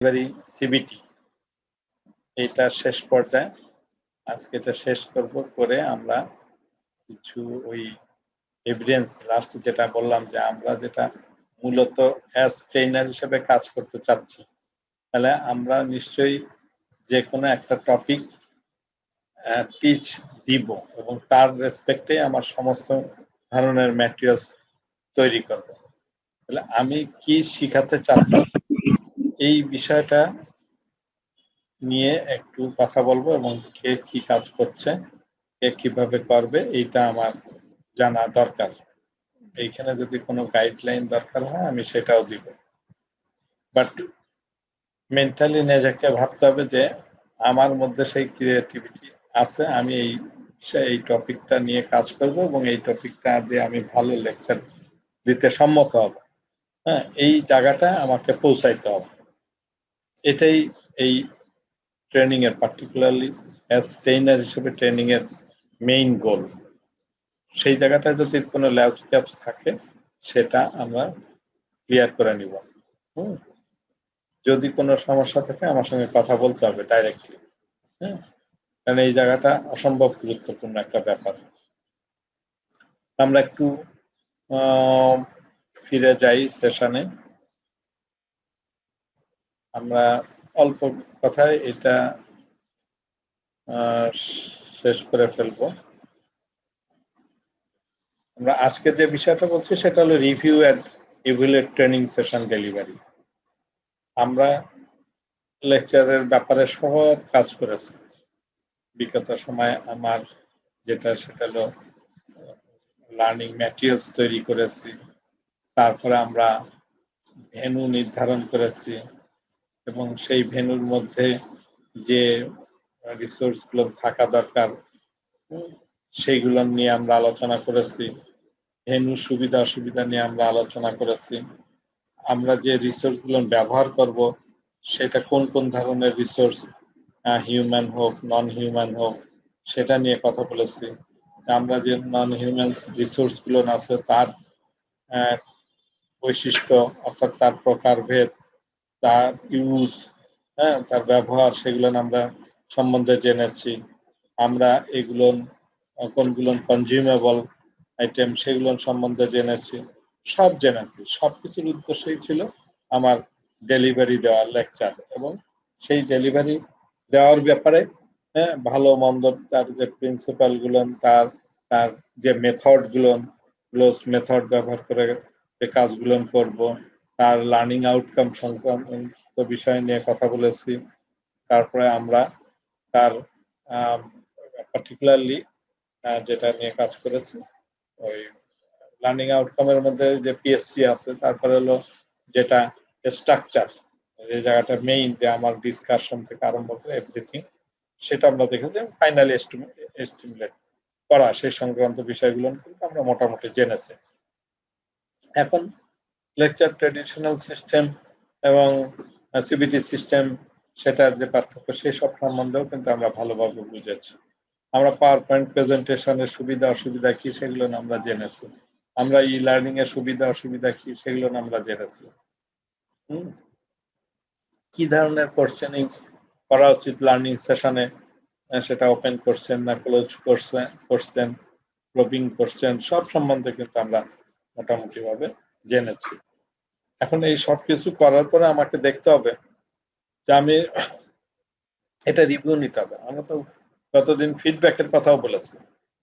Delivery CBT এটা শেষ পর্যায়ে। আজকে এটা শেষ করব, করে আমরা কিছু ওই এভিডেন্স লাস্ট যেটা বললাম যে আমরা যেটা মূলত অ্যাজ ট্রেনার হিসেবে কাজ করতে চাচ্ছি, তাহলে আমরা নিশ্চয়ই যে কোনো একটা টপিক টিচ দিব এবং তার রেসপেক্টে আমার সমস্ত ধরনের ম্যাটেরিয়ালস তৈরি করব। তাহলে আমি কি শিখাতে চাচ্ছি এই বিষয়টা নিয়ে একটু কথা বলবো এবং কে কি কাজ করছে, কে কিভাবে করবে এইটা আমার জানা দরকার। এইখানে যদি কোনো গাইডলাইন দরকার হয় আমি সেটাও দিব, বাট মেন্টালি নিজেকে ভাবতে হবে যে আমার মধ্যে সেই ক্রিয়েটিভিটি আছে, আমি এই বিষয়ে এই টপিকটা নিয়ে কাজ করব এবং এই টপিকটা দিয়ে আমি ভালো লেকচার দিতে সম্মত হব। হ্যাঁ, এই জায়গাটা আমাকে পৌঁছাইতে হবে। এটাই এই ট্রেনিং এর, পার্টিকুলারলি অ্যাজ ট্রেনার হিসেবে ট্রেনিং এর মেইন গোল। সেই জায়গাটায় যদি কোনো ল্যাব গ্যাপস থাকে সেটা আমরা ক্লিয়ার করে নিব। যদি কোনো সমস্যা থাকে আমার সঙ্গে কথা বলতে হবে ডাইরেক্টলি। হ্যাঁ, কারণ এই জায়গাটা অসম্ভব গুরুত্বপূর্ণ একটা ব্যাপার। আমরা একটু ফিরে যাই সেশনে। আমরা অল্প কথায় এটা শেষ করে ফেলবো। আমরা আজকে যে বিষয়টা বলছি সেটা হলো review and evaluate training session delivery. আমরা লেকচারের ব্যাপারে সব কাজ করেছি বিগত সময়। আমার যেটা সেটা হলো লার্নিং ম্যাটেরিয়ালস তৈরি করেছি, তারপরে আমরা ভেন্যু নির্ধারণ করেছি এবং সেই ভেন্যুর মধ্যে যে রিসোর্সগুলো থাকা দরকার সেইগুলো নিয়ে আমরা আলোচনা করেছি। ভেন্যু সুবিধা অসুবিধা নিয়ে আমরা আলোচনা করেছি। আমরা যে রিসোর্সগুলো ব্যবহার করব সেটা কোন কোন ধরনের রিসোর্স, হিউম্যান হোক নন হিউম্যান হোক, সেটা নিয়ে কথা বলেছি। আমরা যে নন হিউম্যান রিসোর্সগুলো আছে তার বৈশিষ্ট্য অর্থাৎ তার প্রকারভেদ, তার ইউজ, তার ব্যবহার, সেগুলো আমরা সম্বন্ধে জেনেছি। আমরা এগুলো কোনগুলো কনজিউমেবল আইটেম সেগুলো সম্বন্ধে জেনেছি, সব জেনেছি। সবকিছুর উদ্দেশ্যই ছিল আমার ডেলিভারি দেওয়ার লেকচার এবং সেই ডেলিভারি দেওয়ার ব্যাপারে ভালো মন্দ তার যে প্রিন্সিপাল গুলো, তার তার যে মেথড গুলো, ক্লোজ মেথড ব্যবহার করে যে কাজগুলো করব, তার লার্নিং আউটকাম সংক্রান্ত বিষয় নিয়ে কথা বলেছি। তারপরে আমরা তার পার্টিকুলারলি যেটা নিয়ে কাজ করেছি ওই লার্নিং আউটকামের মধ্যে যে পিএসসি আছে, তারপরে হলো যেটা স্ট্রাকচার, যে জায়গাটা মেইন যে আমার ডিসকাশন থেকে আরম্ভ করে এভরিথিং, সেটা আমরা দেখেছি। ফাইনালি এস্টিমেট করা সেই সংক্রান্ত বিষয়গুলো কিন্তু আমরা মোটামুটি জেনেছি। এখন লেকচার ট্রেডিশনাল সিস্টেম এবং সিবিটি সিস্টেম, সেটার যে পার্থক্য সেই সব সম্বন্ধেও কিন্তু আমরা ভালোভাবে বুঝেছি। আমরা পাওয়ার পয়েন্ট প্রেজেন্টেশনের সুবিধা অসুবিধা কি সেগুলো আমরা জেনেছি। আমরা ই লার্নিং এর সুবিধা অসুবিধা কি সেগুলো আমরা জেনেছি। কি ধরনের কোশ্চেনিং করা উচিত লার্নিং সেশনে, সেটা ওপেন কোশ্চেন না ক্লোজ কোশ্চেন, প্রবিং কোশ্চেন, সব সম্বন্ধে কিন্তু আমরা মোটামুটি ভাবে জেনেছি। এখন এই সব কিছু করার পরে আমাকে দেখতে হবে যে আমি এটা রিভিউ নিতে হবে। আমরা তো গতদিন ফিডব্যাকের কথাও বলেছি,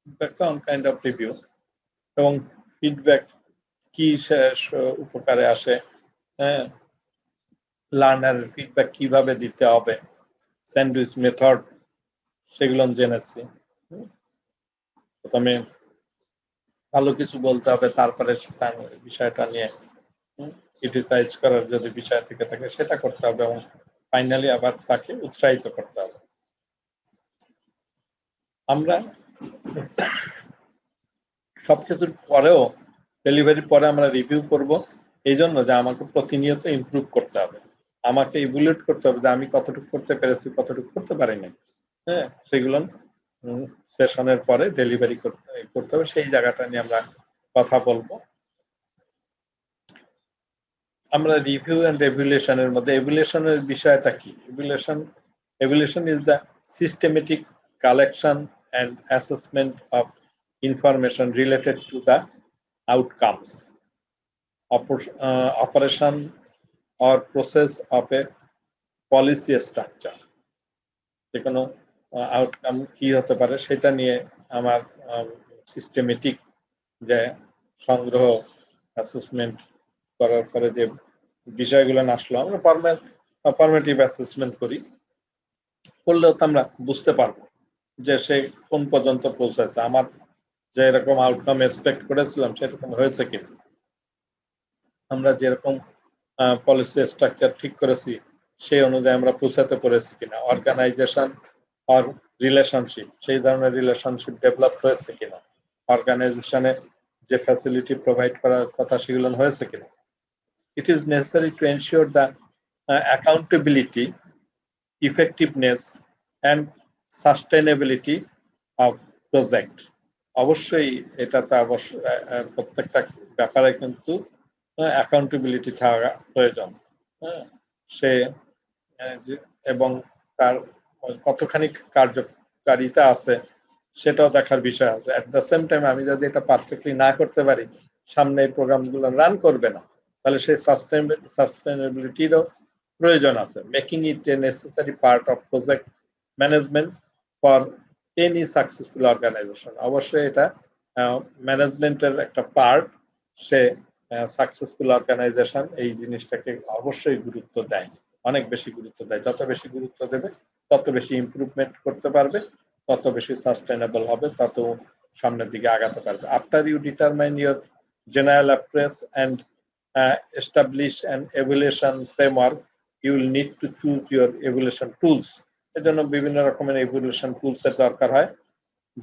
ফিডব্যাকটা অন কাইন্ড অফ রিভিউ, এবং ফিডব্যাক কি উপকারে আসে, লার্নার ফিডব্যাক কিভাবে দিতে হবে, স্যান্ডউইচ মেথড, সেগুলো জেনেছি। প্রথমে ভালো কিছু বলতে হবে, তারপরে বিষয়টা নিয়ে ক্রিটিসাইজ করার যদি বিষয় থেকে থাকে সেটা করতে হবে এবং ফাইনালি আবার তাকে উৎসাহিত করতে হবে। আমরা সবকিছুর পরেও ডেলিভারির পরে আমরা রিভিউ করব এই জন্য যে আমাকে প্রতিনিয়ত ইমপ্রুভ করতে হবে, আমাকে ইভ্যালুয়েট করতে হবে যে আমি কতটুকু করতে পেরেছি কতটুকু করতে পারিনি। সেগুলো সেশনের পরে ডেলিভারি করতে হবে, সেই জায়গাটা নিয়ে আমরা কথা বলবো। আমরা রিভিউ এন্ড এভ্যালুয়েশনের মধ্যে এভ্যালুয়েশনের বিষয়টা কি? Evaluation is the systematic collection and assessment of information related to the outcomes, operation or process of a policy structure. যে কোনো আউটকাম কি হতে পারে সেটা নিয়ে আমার সিস্টেমেটিক যে সংগ্রহ অ্যাসেসমেন্ট করার পরে যে বিষয়গুলো আসলো আমরা ফরমেটিভ অ্যাসেসমেন্ট করলেও তো আমরা বুঝতে পারবো যে সে কোন পর্যন্ত পৌঁছেছে, আমার যে এরকম আউটকাম এক্সপেক্ট করেছিলাম সেরকম হয়েছে কিনা, আমরা যেরকম পলিসি স্ট্রাকচার ঠিক করেছি সেই অনুযায়ী আমরা পৌঁছাতে পেরেছি কিনা, অর্গানাইজেশন আর রিলেশনশিপ সেই ধরনের রিলেশনশিপ ডেভেলপ হয়েছে কিনা, অর্গানাইজেশনে যে ফ্যাসিলিটি প্রোভাইড করার কথা সেগুলো হয়েছে কিনা। It is necessary to ensure the accountability, effectiveness and sustainability of project. অবশ্যই এটাতে অবশ্যই প্রত্যেকটা ব্যাপারে কিন্তু অ্যাকাউন্টেবিলিটি থাকা প্রয়োজন। সে এবং তার কতখানি কার্যকারিতা আছে সেটাও দেখার বিষয় আছে। অ্যাট দ্য সেম টাইম আমি যদি এটা পারফেক্টলি না করতে পারি, সামনে এই প্রোগ্রামগুলো রান করবে না, তাহলে সেই সাস্টেনেবিলিটিরও প্রয়োজন আছে। Making it a necessary part of project management for any successful organisation. অবশ্যই এটা ম্যানেজমেন্টের একটা পার্ট। সে সাকসেসফুল অর্গানাইজেশন এই জিনিসটাকে অবশ্যই গুরুত্ব দেয়, অনেক বেশি গুরুত্ব দেয়। যত বেশি গুরুত্ব দেবে তত বেশি ইমপ্রুভমেন্ট করতে পারবে, তত বেশি সাস্টেনেবল হবে, তত সামনের দিকে আগাতে পারবে। After you determine your general approach and establish an evaluation framework, you will need to choose your evaluation tools. এজন্য বিভিন্ন রকমের evaluation tools এর দরকার হয়।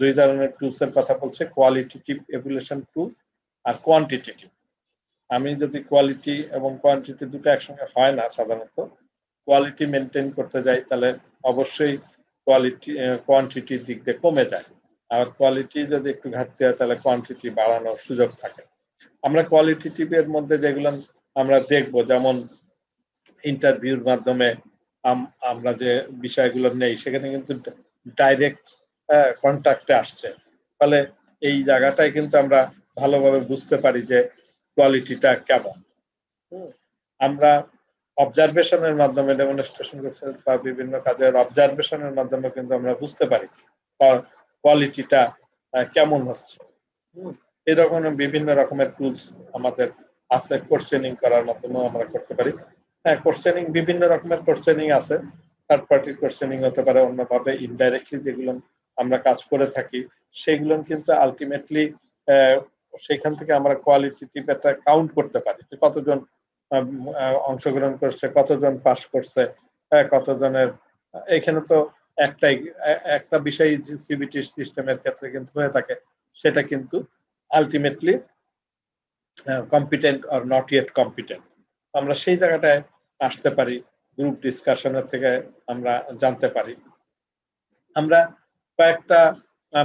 দুই ধরনের টুলস এর কথা বলছে, কোয়ালিটেটিভ evaluation tools আর কোয়ান্টিটেটিভ। আমি যদি কোয়ালিটি এবং কোয়ান্টিটি দুটো একসঙ্গে হয় না, সাধারণত কোয়ালিটি মেনটেন করতে যাই তাহলে অবশ্যই কোয়ান্টিটির দিক দিয়ে কমে যায়, আর কোয়ালিটি যদি একটু ঘাটতি হয় তাহলে কোয়ান্টিটি বাড়ানোর সুযোগ থাকে। আমরা কোয়ালিটেটিভ এর মধ্যে যেগুলো আমরা দেখব, যেমন ইন্টারভিউর মাধ্যমে আমরা যে বিষয়গুলো নেই সেখানে কিন্তু ডাইরেক্ট কন্ট্যাক্টে আসছে, ফলে এই জায়গাটায় কিন্তু আমরা ভালোভাবে বুঝতে পারি যে কোয়ালিটিটা কেমন। আমরা অবজারভেশনের মাধ্যমে ডেমনস্ট্রেশন করছে বা বিভিন্ন কাজের অবজারভেশনের মাধ্যমে কিন্তু আমরা বুঝতে পারি কোয়ালিটিটা কেমন হচ্ছে। এরকম বিভিন্ন রকমের টুলস আমাদের আছে। কোশ্চেনিং করার মাধ্যমে আমরা করতে পারি। হ্যাঁ, কোশ্চেনিং বিভিন্ন রকমের কোশ্চেনিং আছে। থার্ড পার্টি কোশ্চেনিং হতে পারে, অন্যভাবে ইনডাইরেক্টলি যেগুলো আমরা কাজ করে থাকি সেগুলো কিন্তু আলটিমেটলি সেখান থেকে আমরা কোয়ালিটেটিভ একটা কাউন্ট করতে পারি, কতজন অংশগ্রহণ করছে, কতজন পাস করছে, কতজনের। এখানে তো একটা বিষয় সিবিটি সিস্টেমের ক্ষেত্রে কিন্তু হয়ে থাকে, সেটা কিন্তু ultimately competent or not yet competent. আমরা সেই জায়গাটায় আসতে পারি, গ্রুপ ডিসকাশনের থেকে আমরা জানতে পারি। আমরা কয়েকটা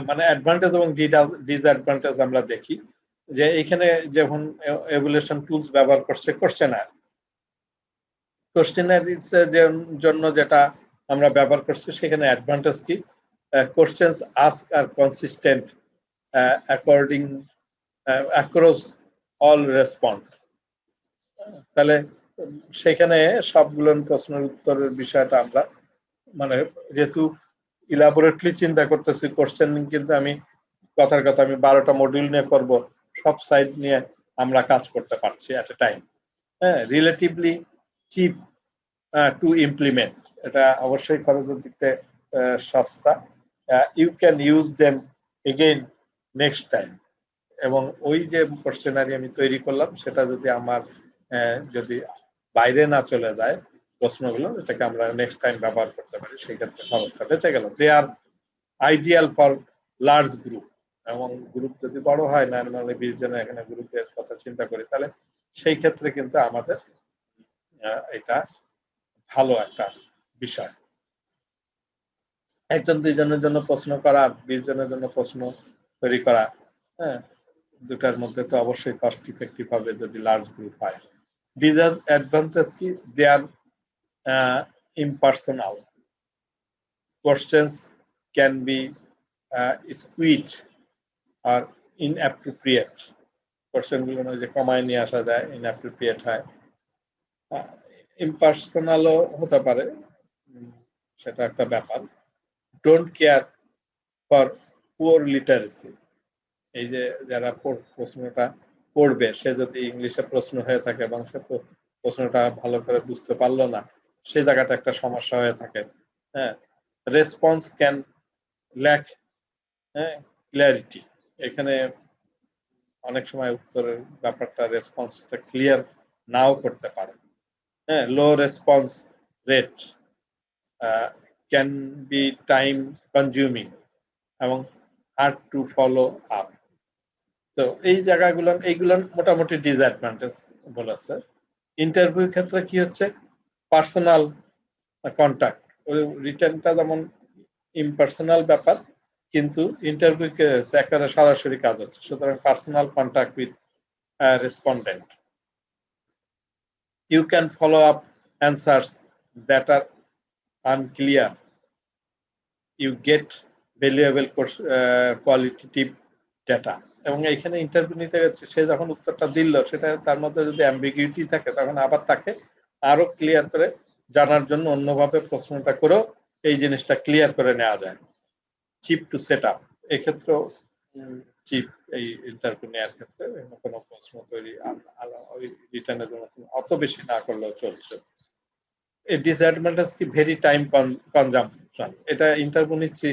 মানে অ্যাডভান্টেজ এবং ডিসঅ্যাডভান্টেজ আমরা দেখি যে এখানে যখন এভ্যালুয়েশন টুলস ব্যবহার করছে কোশ্চেনারিজ জন্য যেটা আমরা ব্যবহার করছি সেখানে অ্যাডভান্টেজ কি, questions ask are consistent according across all respond. তাহলে সেখানে সবগুলো প্রশ্নের উত্তরের বিষয়টা আমরা মানে যেহেতু ইলাবোরেটলি চিন্তা করতেছি, কোশ্চেনিং কিন্তু আমি কথার কথা আমি 12টা মডিউল নিয়ে করব, সব সাইড নিয়ে আমরা কাজ করতে পারছি এট এ টাইম। হ্যাঁ, রিলেটিভলি চিপ টু ইমপ্লিমেন্ট, এটা অবশ্যই খরচের দিক থেকে সস্তা। You can use them again next time. এবং ওই যে কোশ্চেনারি আমি তৈরি করলাম সেটা যদি আমার যদি বাইরে না চলে যায় প্রশ্নগুলো, এটাকে আমরা নেক্সট টাইম ব্যবহার করতে পারি, সেই ক্ষেত্রে খরচটা বেঁচে গেল। দে আর আইডিয়াল ফর লার্জ গ্রুপ, এবং গ্রুপ যদি বড় হয়, না মানে 20 জনের এখানে গ্রুপের কথা চিন্তা করি, তাহলে সেই ক্ষেত্রে কিন্তু আমাদের এটা ভালো একটা বিষয়। একজন 2 জনের জন্য প্রশ্ন করা, 20 জনের জন্য প্রশ্ন তৈরি করা, হ্যাঁ, দুটার মধ্যে তো অবশ্যই কস্ট ইফেক্টিভ হবে যদি লার্জ গ্রুপ হয়। ডিসঅ্যাডভান্টেজ কি? দে আর impersonal. Questions can be skewed or inappropriate. Question গুলো যে কমায় নিয়ে আসা যায়, inappropriate হয়। ইম্পার্সোনালও হতে পারে, সেটা একটা ব্যাপার। Don't care for poor literacy. এই যে যারা প্রশ্নটা পড়বে, সে যদি ইংলিশে প্রশ্ন হয়ে থাকে এবং সে প্রশ্নটা ভালো করে বুঝতে পারলো না, সেই জায়গাটা একটা সমস্যা হয়ে থাকে। হ্যাঁ, রেসপন্স ক্যান ল্যাক ক্লিয়ারিটি। এখানে অনেক সময় উত্তরের ব্যাপারটা রেসপন্সটা ক্লিয়ার নাও করতে পারে। হ্যাঁ, low response rate can be time consuming এবং হার্ড টু ফলো আপ। তো এই জায়গাগুলো, এইগুলো মোটামুটি ডিসঅ্যাডভান্টেজ বলেছে। ইন্টারভিউ ক্ষেত্রে কি হচ্ছে? Personal contact. রিটেনটা যেমন ইমপার্সোনাল ব্যাপার, কিন্তু ইন্টারভিউ একেবারে সরাসরি কাজ হচ্ছে, সুতরাং personal contact with respondent. You can follow up answers that are unclear. You get valuable qualitative data. এবং এখানে ইন্টারভিউ নিতে গেছে, সে যখন উত্তরটা দিল, সেটা তার মধ্যে যদি অ্যাম্বিগুইটি থাকে, তখন আবার তাকে আরো ক্লিয়ার করে জানার জন্য অন্যভাবে প্রশ্নটা করেও এই জিনিসটা ক্লিয়ার করে নেওয়া যায়। চিপ টু সেট আপ, এক্ষেত্রেও চিপ এই ইন্টারভিউ নেওয়ার ক্ষেত্রে কোনো প্রশ্ন তৈরি ওই রিটার্নের জন্য অত বেশি না করলেও চলছে। এই ডিসঅ্যাডভান্টেজ কি? Very time consumption. এটা ইন্টারভিউ নিচ্ছি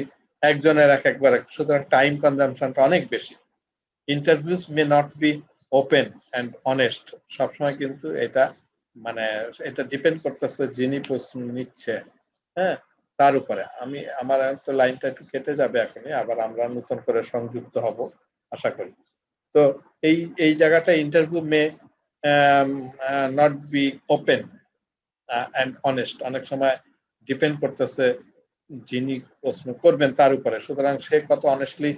একজনের একবার, সুতরাং টাইম কনজাম্পশনটা অনেক বেশি। Interviews may not be open and honest. সবসময় কিন্তু এটা মানে এটা ডিপেন্ড করতেছে যিনি প্রশ্ন নিচ্ছে, হ্যাঁ, তার উপরে। আমার তো লাইনটা একটু কেটে যাবে এখনই, আবার আমরা নতুন করে সংযুক্ত হব আশা করি। তো এই জায়গাটা interview may not be open and honest. অনেক সময় ডিপেন্ড করতেছে যিনি প্রশ্ন করবেন তার উপরে, সুতরাং সে কত অনেস্টলি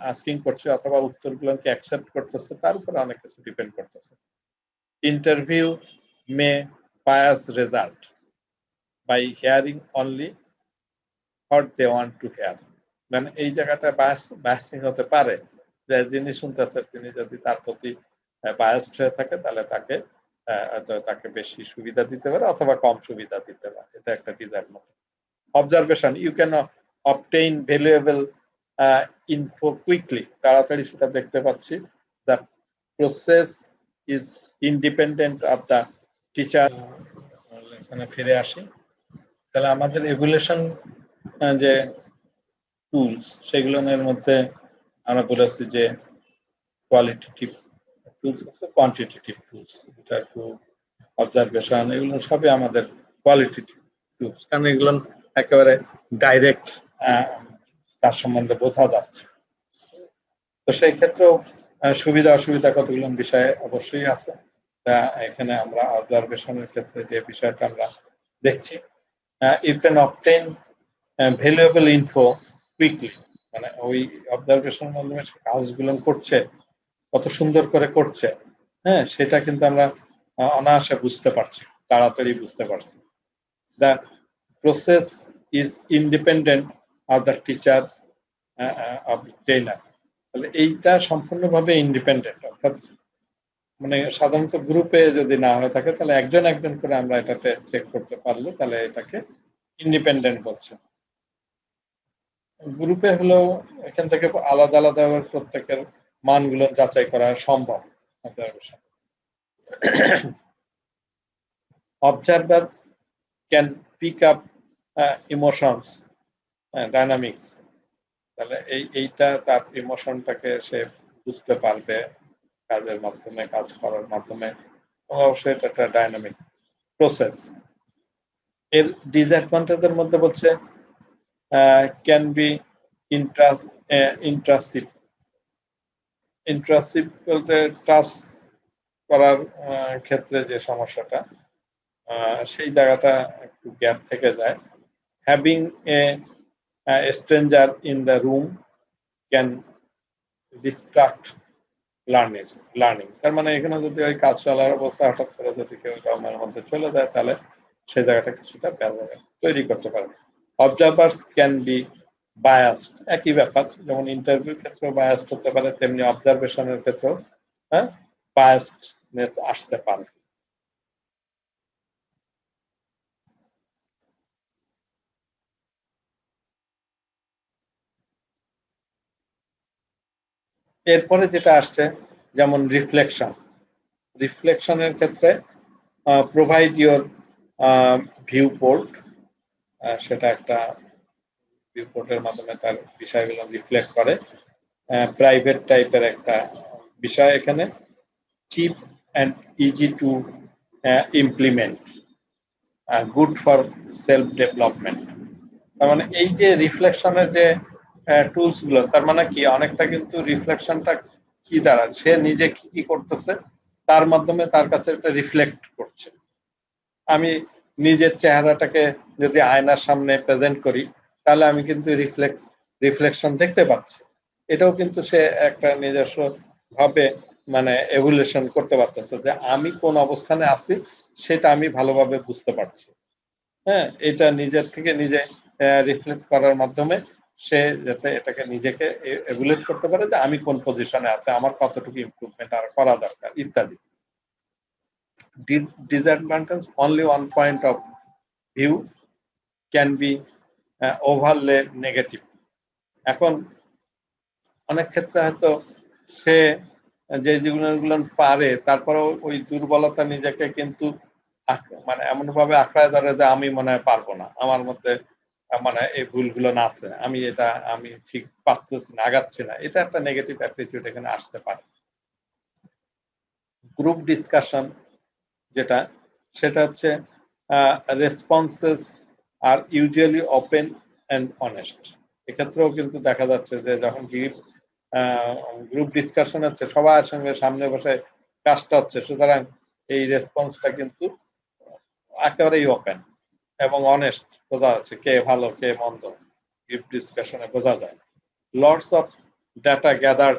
আস্কিং করছে অথবা উত্তরগুলোকে অ্যাকসেপ্ট করতেছে, তার উপরে অনেক কিছু ডিপেন্ড করতেছে। Interview may bias result by hearing only what they want to hear. মানে এই জায়গাটা বায়াসিং হতে পারে, যে যিনি শুনতেছে তিনি যদি তার প্রতি বায়াসড হয়ে থাকে, তাহলে তাকে বেশি সুবিধা দিতে পারে অথবা কম সুবিধা দিতে পারে। এটা একটা disadvantage. Observation, you can obtain valuable info quickly. তাড়াতাড়ি সেটা দেখতে পাচ্ছি। The process is independent of the teacher. এখানে ফিরে আসি। তাহলে আমাদের এভুলেশন যে টুলস, সেগুলোর মধ্যে আমরা বলেছি যে কোয়ালিটেটিভ টুলস আছে, কোয়ান্টিটেটিভ টুলস। এটা একটু অবজারভেশন, এগুলো সবই আমাদের কোয়ালিটেটিভ টুলস, কারণ এগুলো একেবারে ডাইরেক্ট তার সম্বন্ধে বোঝা যাচ্ছে। তো সেই ক্ষেত্রেও সুবিধা অসুবিধা কতগুলো বিষয়ে অবশ্যই আছে। তা এখানে আমরা অবজারভেশনের ক্ষেত্রে যে বিষয়টা আমরা দেখছি, you can obtain valuable info quickly. মানে ওই অবজারভেশনের মাধ্যমে কাজগুলো করছে, কত সুন্দর করে করছে, হ্যাঁ, সেটা কিন্তু আমরা অনায়াসে বুঝতে পারছি, তাড়াতাড়ি বুঝতে পারছি। The process is independent of the teacher of trainer. তাহলে এইটা সম্পূর্ণভাবে ইন্ডিপেন্ডেন্ট, অর্থাৎ মানে সাধারণত গ্রুপে যদি না হয়ে থাকে, তাহলে একজন একজন করে আমরা এটাতে চেক করতে পারলে তাহলে এটাকে ইন্ডিপেন্ডেন্ট বলছে। গ্রুপে হলেও এখান থেকে আলাদা আলাদা প্রত্যেকের মানগুলো যাচাই করা সম্ভব। Observer can pick up emotions, dynamics. তাহলে এইটা তার ইমোশনটাকে সে বুঝতে পারবে কাজের মাধ্যমে, কাজ করার মাধ্যমে। অবশ্যই এটা একটা ডাইনামিক প্রসেস। এর ডিসঅ্যাডভান্টেজের মধ্যে বলছে ক্যান বি ইন্ট্রাসিভ। ইন্ট্রাসিভ বলতে টাচ করার ক্ষেত্রে যে সমস্যাটা, সেই জায়গাটা একটু গ্যাপ থেকে যায়। Having a stranger in the room can distract learning তার মানে এখানে যদি ওই কাজ চলার অবস্থা হঠাৎ করে যদি কেউ দমের মধ্যে চলে যায় তাহলে সেই জায়গাটা কিছুটা তৈরি করতে পারবে। অবজার্ভার্স ক্যান বি বায়াসড, একই ব্যাপার, যেমন ইন্টারভিউর ক্ষেত্রে বায়াসড হতে পারে তেমনি অবজারভেশনের ক্ষেত্রেও বায়াসডনেস আসতে পারে। এরপরে যেটা আসছে যেমন রিফ্লেকশনের ক্ষেত্রে প্রোভাইড ইউর ভিউ পোর্ট, সেটা একটা ভিউপোর্টের মাধ্যমে তার বিষয়গুলো রিফ্লেক্ট করে। প্রাইভেট টাইপের একটা বিষয় এখানে। Chip and easy to implement, good for self development. তার মানে এই যে রিফ্লেকশনের যে টুলস গুলো, তার মানে কি অনেকটা কিন্তু রিফ্লেকশনটা কি দ্বারা সে নিজে কি কি করতেছে তার মাধ্যমে তার কাছে একটা রিফ্লেক্ট করছে। আমি নিজের চেহারাটাকে যদি আয়নার সামনে প্রেজেন্ট করি তাহলে আমি কিন্তু রিফ্লেকশন দেখতে পাচ্ছি। এটাও কিন্তু সে একটা নিজস্ব ভাবে মানে এভলিউশন করতে পারতেছে যে আমি কোন অবস্থানে আছি সেটা আমি ভালোভাবে বুঝতে পারছি। হ্যাঁ, এটা নিজের থেকে নিজে রিফ্লেক্ট করার মাধ্যমে সে যাতে এটাকে নিজেকে এভুলেট করতে পারে যে আমি কোন পজিশনে আছে, আমার কতটুকু ইমপ্রুভমেন্ট আর করা দরকার ইত্যাদি। Disadvantage, only one point of view can be overlay negative. এখন অনেক ক্ষেত্রে হয়তো সে যে জীবনগুলো পারে তারপরেও ওই দুর্বলতা নিজেকে কিন্তু মানে এমন ভাবে আঁকড়ায় ধরে যে আমি মনে হয় পারবো না, আমার মধ্যে মানে এই ভুলগুলো না আছে, আমি ঠিক পারতেছি না, আগাচ্ছি না, এটা একটা নেগেটিভ অ্যাটিটিউড এখানে আসতে পারে। গ্রুপ ডিসকাশন যেটা, সেটা হচ্ছে রেসপন্সেস আর ইউজুয়ালি ওপেন অ্যান্ড অনেস্ট। এক্ষেত্রেও কিন্তু দেখা যাচ্ছে যে যখন গ্রুপ ডিসকাশন হচ্ছে সবার সঙ্গে সামনে বসে কাজটা হচ্ছে, সুতরাং এই রেসপন্সটা কিন্তু একেবারেই ওপেন এবং অনেস্ট, বোঝা যাচ্ছে কে ভালো কে মন্দ, গ্রুপ ডিসকাশনে বোঝা যায়। Lots of data gather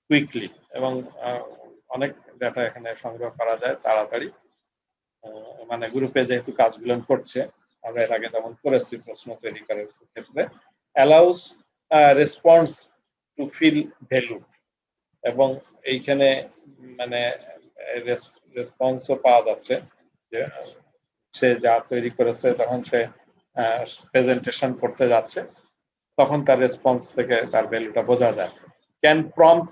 quickly, এবং অনেক ডাটা এখানে সংগ্রহ করা যায় তাড়াতাড়ি। মানে গ্রুপে যেহেতু কাজগুলো করছে, আমরা এর আগে যেমন করেছি প্রশ্ন তৈরি করার ক্ষেত্রে, allows response to feel valued, এবং এইখানে মানে রেসপন্সও পাওয়া যাচ্ছে যে সে যা তৈরি করেছে তখন সে প্রেজেন্টেশন করতে যাচ্ছে তখন তার রেসপন্স থেকে তার ভ্যালুটা বোঝা যায়। Can prompt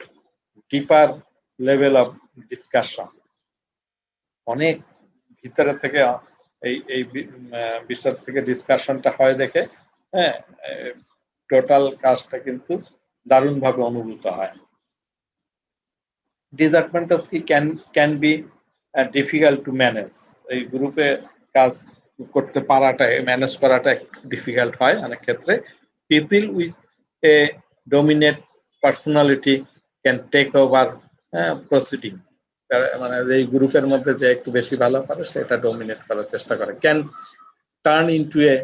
deeper level of discussion, অনেক ভিতরে থেকে এই বিষয় থেকে ডিসকাশনটা হয় দেখে হ্যাঁ টোটাল কাজটা কিন্তু দারুণভাবে অনুভূত হয়। ডিসঅ্যাডভান্টেজ কি, can be difficult to manage, এই গ্রুপে কাজ করতে পারাটা ম্যানেজ করাটা একটু ডিফিকাল্ট হয় অনেক ক্ষেত্রে। People with a dominate personality can take over proceeding, মানে এই গ্রুপের মধ্যে যে একটু বেশি ভালো পারে সেটা ডমিনেট করার চেষ্টা করে। Can turn into a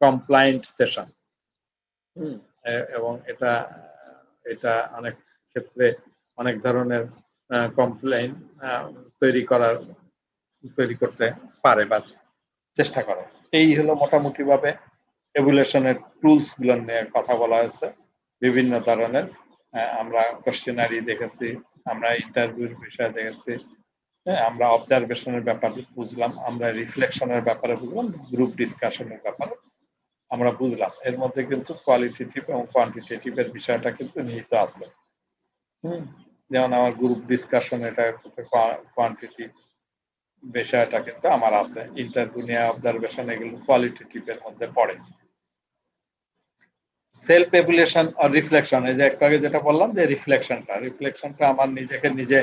compliant session, এবং এটা অনেক ক্ষেত্রে অনেক ধরনের কমপ্লেইন তৈরি করতে পারে বা চেষ্টা করে। এই হলো মোটামুটি ভাবে এভুলেশনের টুলস গুলো নিয়ে কথা বলা হয়েছে। বিভিন্ন ধরনের আমরা কোশ্চেনারি দেখেছি, আমরা ইন্টারভিউর বিষয় দেখেছি, আমরা অবজারভেশনের ব্যাপারে বুঝলাম, আমরা রিফ্লেকশনের ব্যাপারে বুঝলাম, গ্রুপ ডিসকাশনের ব্যাপারে আমরা বুঝলাম। এর মধ্যে কিন্তু কোয়ালিটেটিভ এবং কোয়ান্টিটেটিভ এর বিষয়টা কিন্তু নিহিত আছে। যেমন আমার গ্রুপ ডিসকাশন, এটা কোয়ান্টিটি বিষয়টা কিন্তু আমার আছে, ইন্টারভিউ নিয়ে অবজারভেশন এগুলো কোয়ালিটেটিভ এর মধ্যে পড়ে। সেলফ এভুলেশন আর রিফ্লেকশন, এই যে একটু আগে যেটা বললাম যে রিফ্লেকশনটা আমার নিজেকে নিজে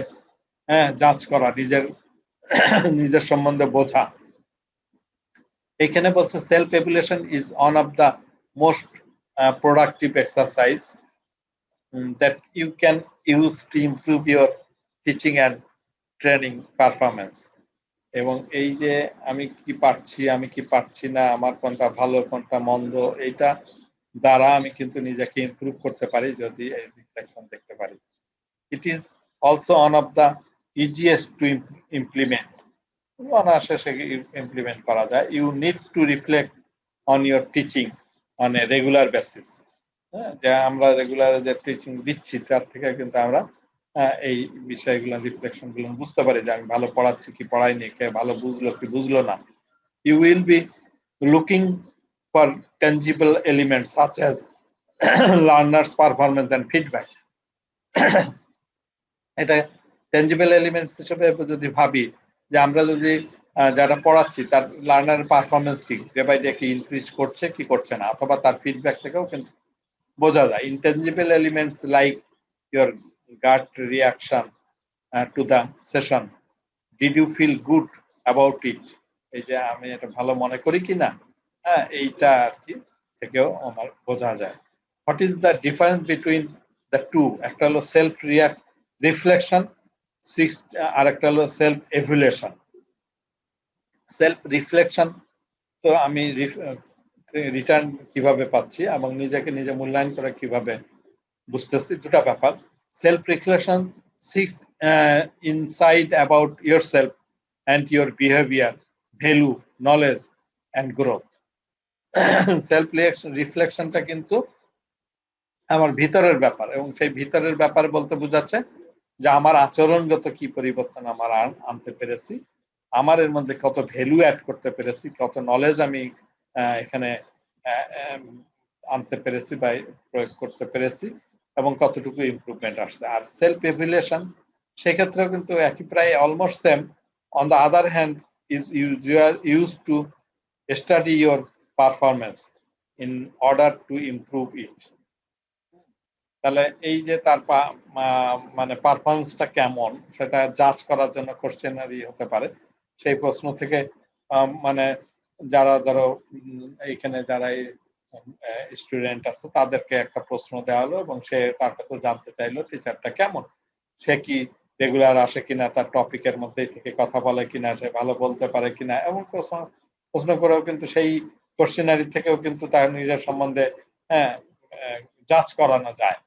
জাজ করা, নিজের সম্বন্ধে বোঝা। এখানে বলছে self evaluation is one of the most productive exercise that you can use to improve your teaching and training performance. এবং এই যে আমি কি পারছি না, আমার কোনটা ভালো কোনটা মন্দ, এইটা দ্বারা আমি কিন্তু নিজেকে ইমপ্রুভ করতে পারি যদি এই রিফ্লেকশন দেখতে পারি। It is also one of the easiest to implement. অনায়াসে implement করা যায়. You need to reflect on your teaching on a regular basis. যে আমরা রেগুলার যে টিচিং দিচ্ছি তার থেকে কিন্তু আমরা এই বিষয়গুলো রিফ্লেকশন গুলো বুঝতে পারি যে আমি ভালো পড়াচ্ছি কি পড়াইনি, কে ভালো বুঝলো কি বুঝলো না। You will be looking for tangible elements such as learners performance and feedback. এটা tangible elements হিসেবে যদি ভাবি যে আমরা যদি যারা পড়াচ্ছি তার লার্নার পারফরমেন্স কি ডে বাই ডে কি ইনক্রিজ করছে কি করছে না, অথবা তার ফিডব্যাক থেকেও কিন্তু বোঝা যায়। Intangible elements like your gut reaction to the session, did you feel good about it, এই যে আমি এটা ভালো মনে করি কিনা, হ্যাঁ এইটা আর কি থেকেও আমার বোঝা যায়। What is the difference between the two? একটা হলো সেলফ রিফ্লেকশন, আর একটা হলো সেলফ এভ্যালুয়েশন। সেলফ রিফ্লেকশন তো আমি রিটার্ন কিভাবে পাচ্ছি এবং নিজেকে নিজে মূল্যায়ন করে কিভাবে বুঝতেছি, দুটা ব্যাপার। Self reflection seeks insight about yourself and your behaviour, value, knowledge and growth. Self রিফ্লেকশনটা কিন্তু আমার ভিতরের ব্যাপার, এবং সেই ভিতরের ব্যাপার বলতে বোঝাচ্ছে যে আমার আচরণগত কি পরিবর্তন আমার আনতে পেরেছি, আমার এর মধ্যে কত ভ্যালু অ্যাড করতে পেরেছি, কত নলেজ আমি এখানে আনতে পেরেছি বা প্রয়োগ করতে পেরেছি, এবং কতটুকু ইমপ্রুভমেন্ট আসছে। আর সেলফ এভ্যালুয়েশন সেক্ষেত্রেও কিন্তু একই, প্রায় almost same. On the other hand you are used to study your performance in order to improve it. তাহলে এই যে তার মানে পারফরমেন্সটা কেমন সেটা জাজ করার জন্য কোশ্চেনারি হতে পারে। সেই প্রশ্ন থেকে মানে যারা ধরো এইখানে যারা স্টুডেন্ট আছে তাদেরকে একটা প্রশ্ন দেওয়া হলো এবং সে তার কাছে জানতে চাইলো টিচারটা কেমন, সে কি রেগুলার আসে কিনা, তার টপিকের মধ্যেই থেকে কথা বলে কিনা, সে ভালো বলতে পারে কিনা, এমন প্রশ্ন করেও কিন্তু সেই কোশ্চেনারি থেকেও কিন্তু তার নিজের সম্বন্ধে জাজ করানো যায়,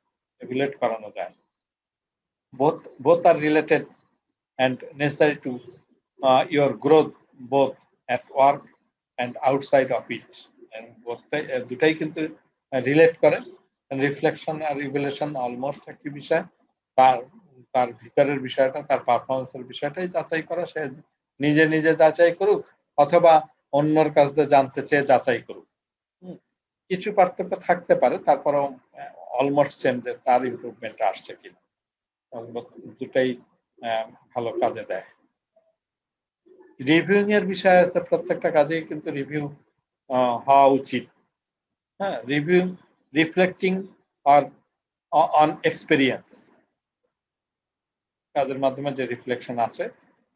রিলেট করানো যায়। both are related and necessary to your growth both at work and outside of it, and দুটাই কিন্তু রিলেট করে। রিফ্লেকশন আর রিভেলেশন অলমোস্ট একই বিষয়। তার ভিতরের বিষয়টা, তার পারফরমেন্সের বিষয়টাই যাচাই করা, সে নিজে নিজে যাচাই করুক অথবা অন্যর কাছ থেকে জানতে চেয়ে যাচাই করুক। কিছু পার্থক্য থাকতে পারে, তারপরেও অলমোস্ট সেম যে তার ইমপ্রুভমেন্ট আসছে কিনা, দুটাই ভালো কাজে দেয়। রিভিউইং এর বিষয় আছে, প্রত্যেকটা কাজেই কিন্তু রিভিউ হওয়া উচিত। হ্যাঁ, রিভিউ রিফ্লেক্টিং অন এক্সপেরিয়েন্স, কাজের মাধ্যমে যে রিফ্লেকশন আছে,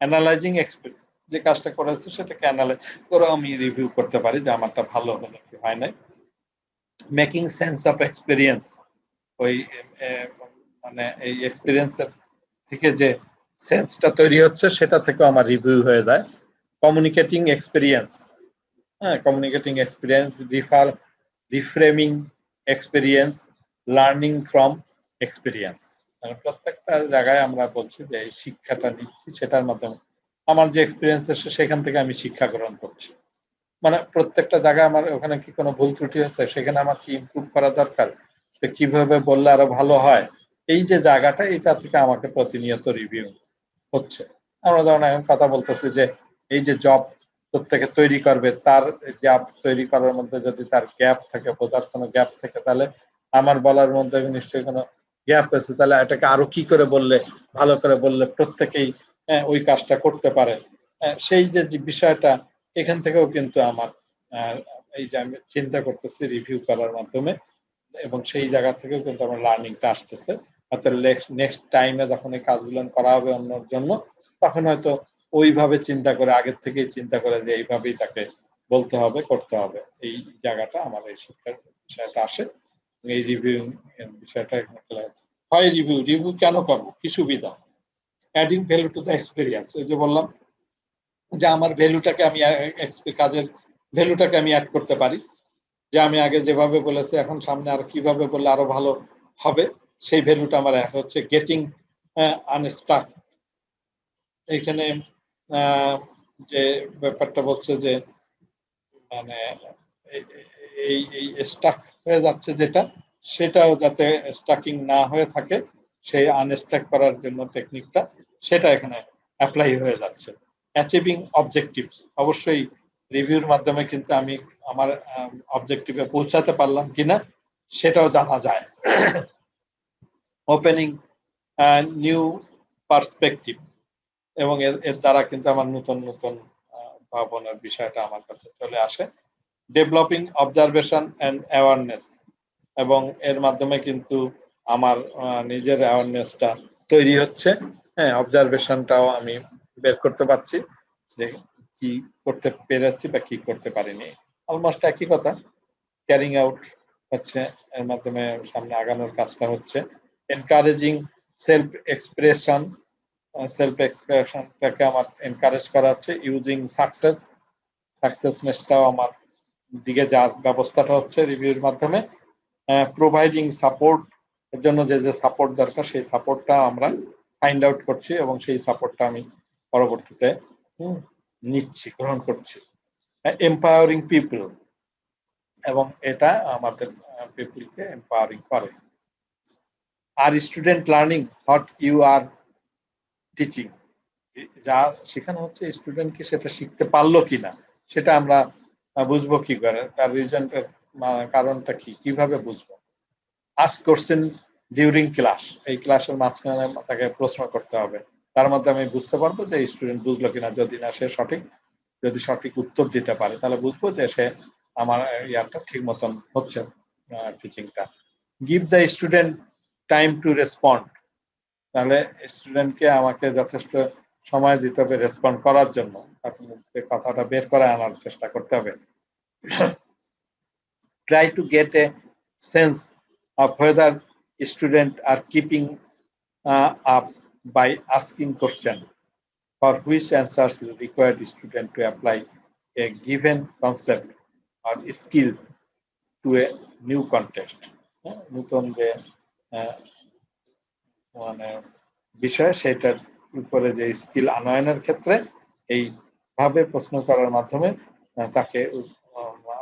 অ্যানালাইজিং এক্সপেরিয়েন্স, যে কাজটা করেছে সেটাকে অ্যানালাইজ করে আমি রিভিউ করতে পারি যে আমারটা ভালো হলো কি হয় নাই। মেকিং সেন্স অফ এক্সপেরিয়েন্স, ওই মানে এই এক্সপেরিয়েন্সের থেকে যে সেন্সটা তৈরি হচ্ছে সেটা থেকে আমার রিভিউ হয়ে যায়। কমিউনিকেটিং এক্সপেরিয়েন্স, হ্যাঁ, communicating experience, reframing experience, learning from experience. প্রত্যেকটা জায়গায় আমরা বলছি যে এই শিক্ষাটা নিচ্ছি, সেটার মাধ্যমে আমার যে এক্সপিরিয়েন্স এসে সেখান থেকে আমি শিক্ষা গ্রহণ করছি। মানে প্রত্যেকটা জায়গায় আমার ওখানে কি কোনো ভুল ত্রুটি হচ্ছে, সেখানে আমার কি ইমপ্রুভ করা দরকার, সে কিভাবে বললে আরো ভালো হয়, এই যে জায়গাটা, এটা থেকে আমাকে প্রতিনিয়ত রিভিউ হচ্ছে। আমরা যখন এখন কথা বলতেছি যে এই যে জব প্রত্যেকে তৈরি করবে, তার জব তৈরি করার মধ্যে যদি তার গ্যাপ থাকে, বোঝার কোনো গ্যাপ থাকে, তাহলে আমার বলার মধ্যে নিশ্চয়ই কোনো গ্যাপ আছে, তাহলে এটাকে আরো কি করে বললে, ভালো করে বললে প্রত্যেকেই ওই কাজটা করতে পারে, সেই যে বিষয়টা, এখান থেকেও কিন্তু আমার এই যে আমি চিন্তা করতেছি রিভিউ করার মাধ্যমে, এবং সেই জায়গা থেকেও কিন্তু আমার লার্নিংটা আসতেছে। অর্থাৎ নেক্সট টাইমে যখন এই কাজগুলো করা হবে অন্যর জন্য, তখন হয়তো ওইভাবে চিন্তা করে, আগের থেকেই চিন্তা করে যে এইভাবেই তাকে বলতে হবে, করতে হবে, এই জায়গাটা আমার এই শিক্ষার বিষয়টা আসে। এই রিভিউ বিষয়টা হয়। রিভিউ কেন করবো, কি সুবিধা? Adding value to the experience, ওই যে বললাম যে আমার ভ্যালুটাকে আমি, কাজের ভ্যালুটাকে আমি অ্যাড করতে পারি, যে আমি আগে যেভাবে বলেছি এখন সামনে আর কিভাবে বললে আরো ভালো হবে, সেই ভ্যালুটা আমার হচ্ছে গেটিং আনস্টাক। এখানে যে ব্যাপারটা বলছে যে মানে এই স্টাক হয়ে যাচ্ছে যেটা, সেটাও যাতে স্টাকিং না হয়ে থাকে সেই আনস্টাক করার জন্য টেকনিকটা, সেটা এখানে অ্যাপ্লাই হয়ে যাচ্ছে। অ্যাচিভিং অবজেক্টিভস, অবশ্যই রিভিউর মাধ্যমে কিন্তু আমি আমার অবজেক্টিভে পৌঁছাতে পারলাম কিনা সেটাও জানা যায়। ওপেনিং নিউ পার্সপেক্টিভ, এবং এর দ্বারা কিন্তু আমার নতুন নতুন ভাবনার বিষয়টা আমার কাছে চলে আসে। ডেভেলপিং অবজারভেশন অ্যান্ড অ্যাওয়ারনেস, এবং এর মাধ্যমে কিন্তু আমার নিজের অ্যাওয়ারনেসটা তৈরি হচ্ছে। হ্যাঁ, অবজারভেশনটাও আমি বের করতে পারছি যে কি করতে পেরেছি বা কি করতে পারিনি। অলমোস্ট একই কথা, ক্যারিং আউট হচ্ছে, এর মাধ্যমে সামনে আগানোর কাজটা হচ্ছে। এনকারেজিং সেলফ এক্সপ্রেশন, সেলফ এক্সপ্রেশনটাকে আমার এনকারেজ করা হচ্ছে। ইউজিং সাকসেসনেসটাও আমার দিকে যার ব্যবস্থাটা হচ্ছে রিভিউর মাধ্যমে। প্রোভাইডিং সাপোর্ট, এর জন্য যে যে সাপোর্ট দরকার সেই সাপোর্টটা আমরা ফাইন্ড আউট করছি এবং সেই সাপোর্টটা আমি পরবর্তীতে নিচ্ছি, গ্রহণ করছি। এম্পাওয়ারিং পিপল, এবং এটা আমাদের পিপলকে এম্পাওয়ারিং করে। আর student learning what you are teaching, যা শেখানো হচ্ছে স্টুডেন্টকে সেটা শিখতে পারলো কিনা সেটা আমরা বুঝবো কি করে, তার রিজনটা কারণটা কি, কিভাবে বুঝবো। আস্ক কোশ্চেন ডিউরিং ক্লাস, এই ক্লাসের মাঝখানে তাকে প্রশ্ন করতে হবে, তার মধ্যে আমি বুঝতে পারবো যে স্টুডেন্ট বুঝলো কিনা। যদি না সে যদি সঠিক উত্তর দিতে পারে তাহলে বুঝবো যে সে আমার ইয়ারটা ঠিক মতন হচ্ছে টিচিংটা। Give the student time to respond, তাহলে স্টুডেন্টকে আমাকে যথেষ্ট সময় দিতে হবে রেসপন্ড করার জন্য, তার মধ্যে কথাটা বের করে আনার চেষ্টা করতে হবে। Try to get a sense of whether students are keeping up by asking questions for which answers required student to apply a given concept or skill to a new context. নতুন যে মানে বিষয় সেটার উপরে যে স্কিল আনয়নের ক্ষেত্রে এইভাবে প্রশ্ন করার মাধ্যমে তাকে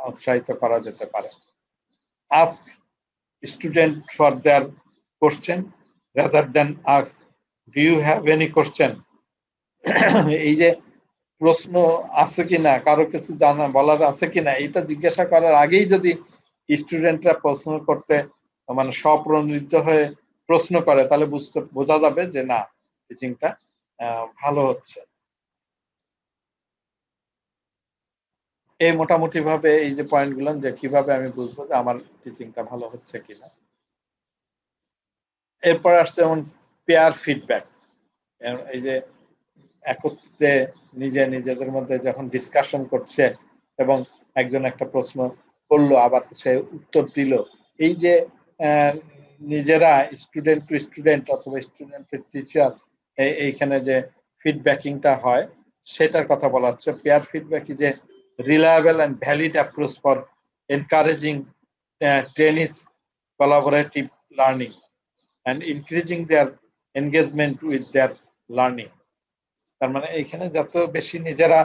উৎসাহিত করা যেতে পারে। Ask student for their question rather than ask do you have any question। এই যে প্রশ্ন আছে কিনা, কারো কিছু জানা বলার আছে কিনা, এটা জিজ্ঞাসা করার আগেই যদি স্টুডেন্টরা প্রশ্ন করতে মানে স্বপ্রণোদিত হয়ে প্রশ্ন করে তাহলে বোঝা যাবে যে না, টিচিংটা ভালো হচ্ছে। এই মোটামুটি ভাবে এই যে পয়েন্টগুলো, যে কিভাবে আমি বুঝবো যে আমার টিচিংটা ভালো হচ্ছে কিনা। এরপর আসছে যেমন পেয়ার ফিডব্যাক, এই যে একত্রে নিজেদের মধ্যে যখন ডিসকাশন করছে এবং একজন একটা প্রশ্ন করলো আবার সে উত্তর দিল, এই যে নিজেরা স্টুডেন্ট টু স্টুডেন্ট অথবা স্টুডেন্ট টু টিচার এইখানে যে ফিডব্যাকিংটা হয় সেটার কথা বলা হচ্ছে। Pair feedback is a reliable and valid approach for encouraging ট্রেনিস collaborative learning and increasing their engagement with their learning। তার মানে এখানে যত বেশি নিজেরা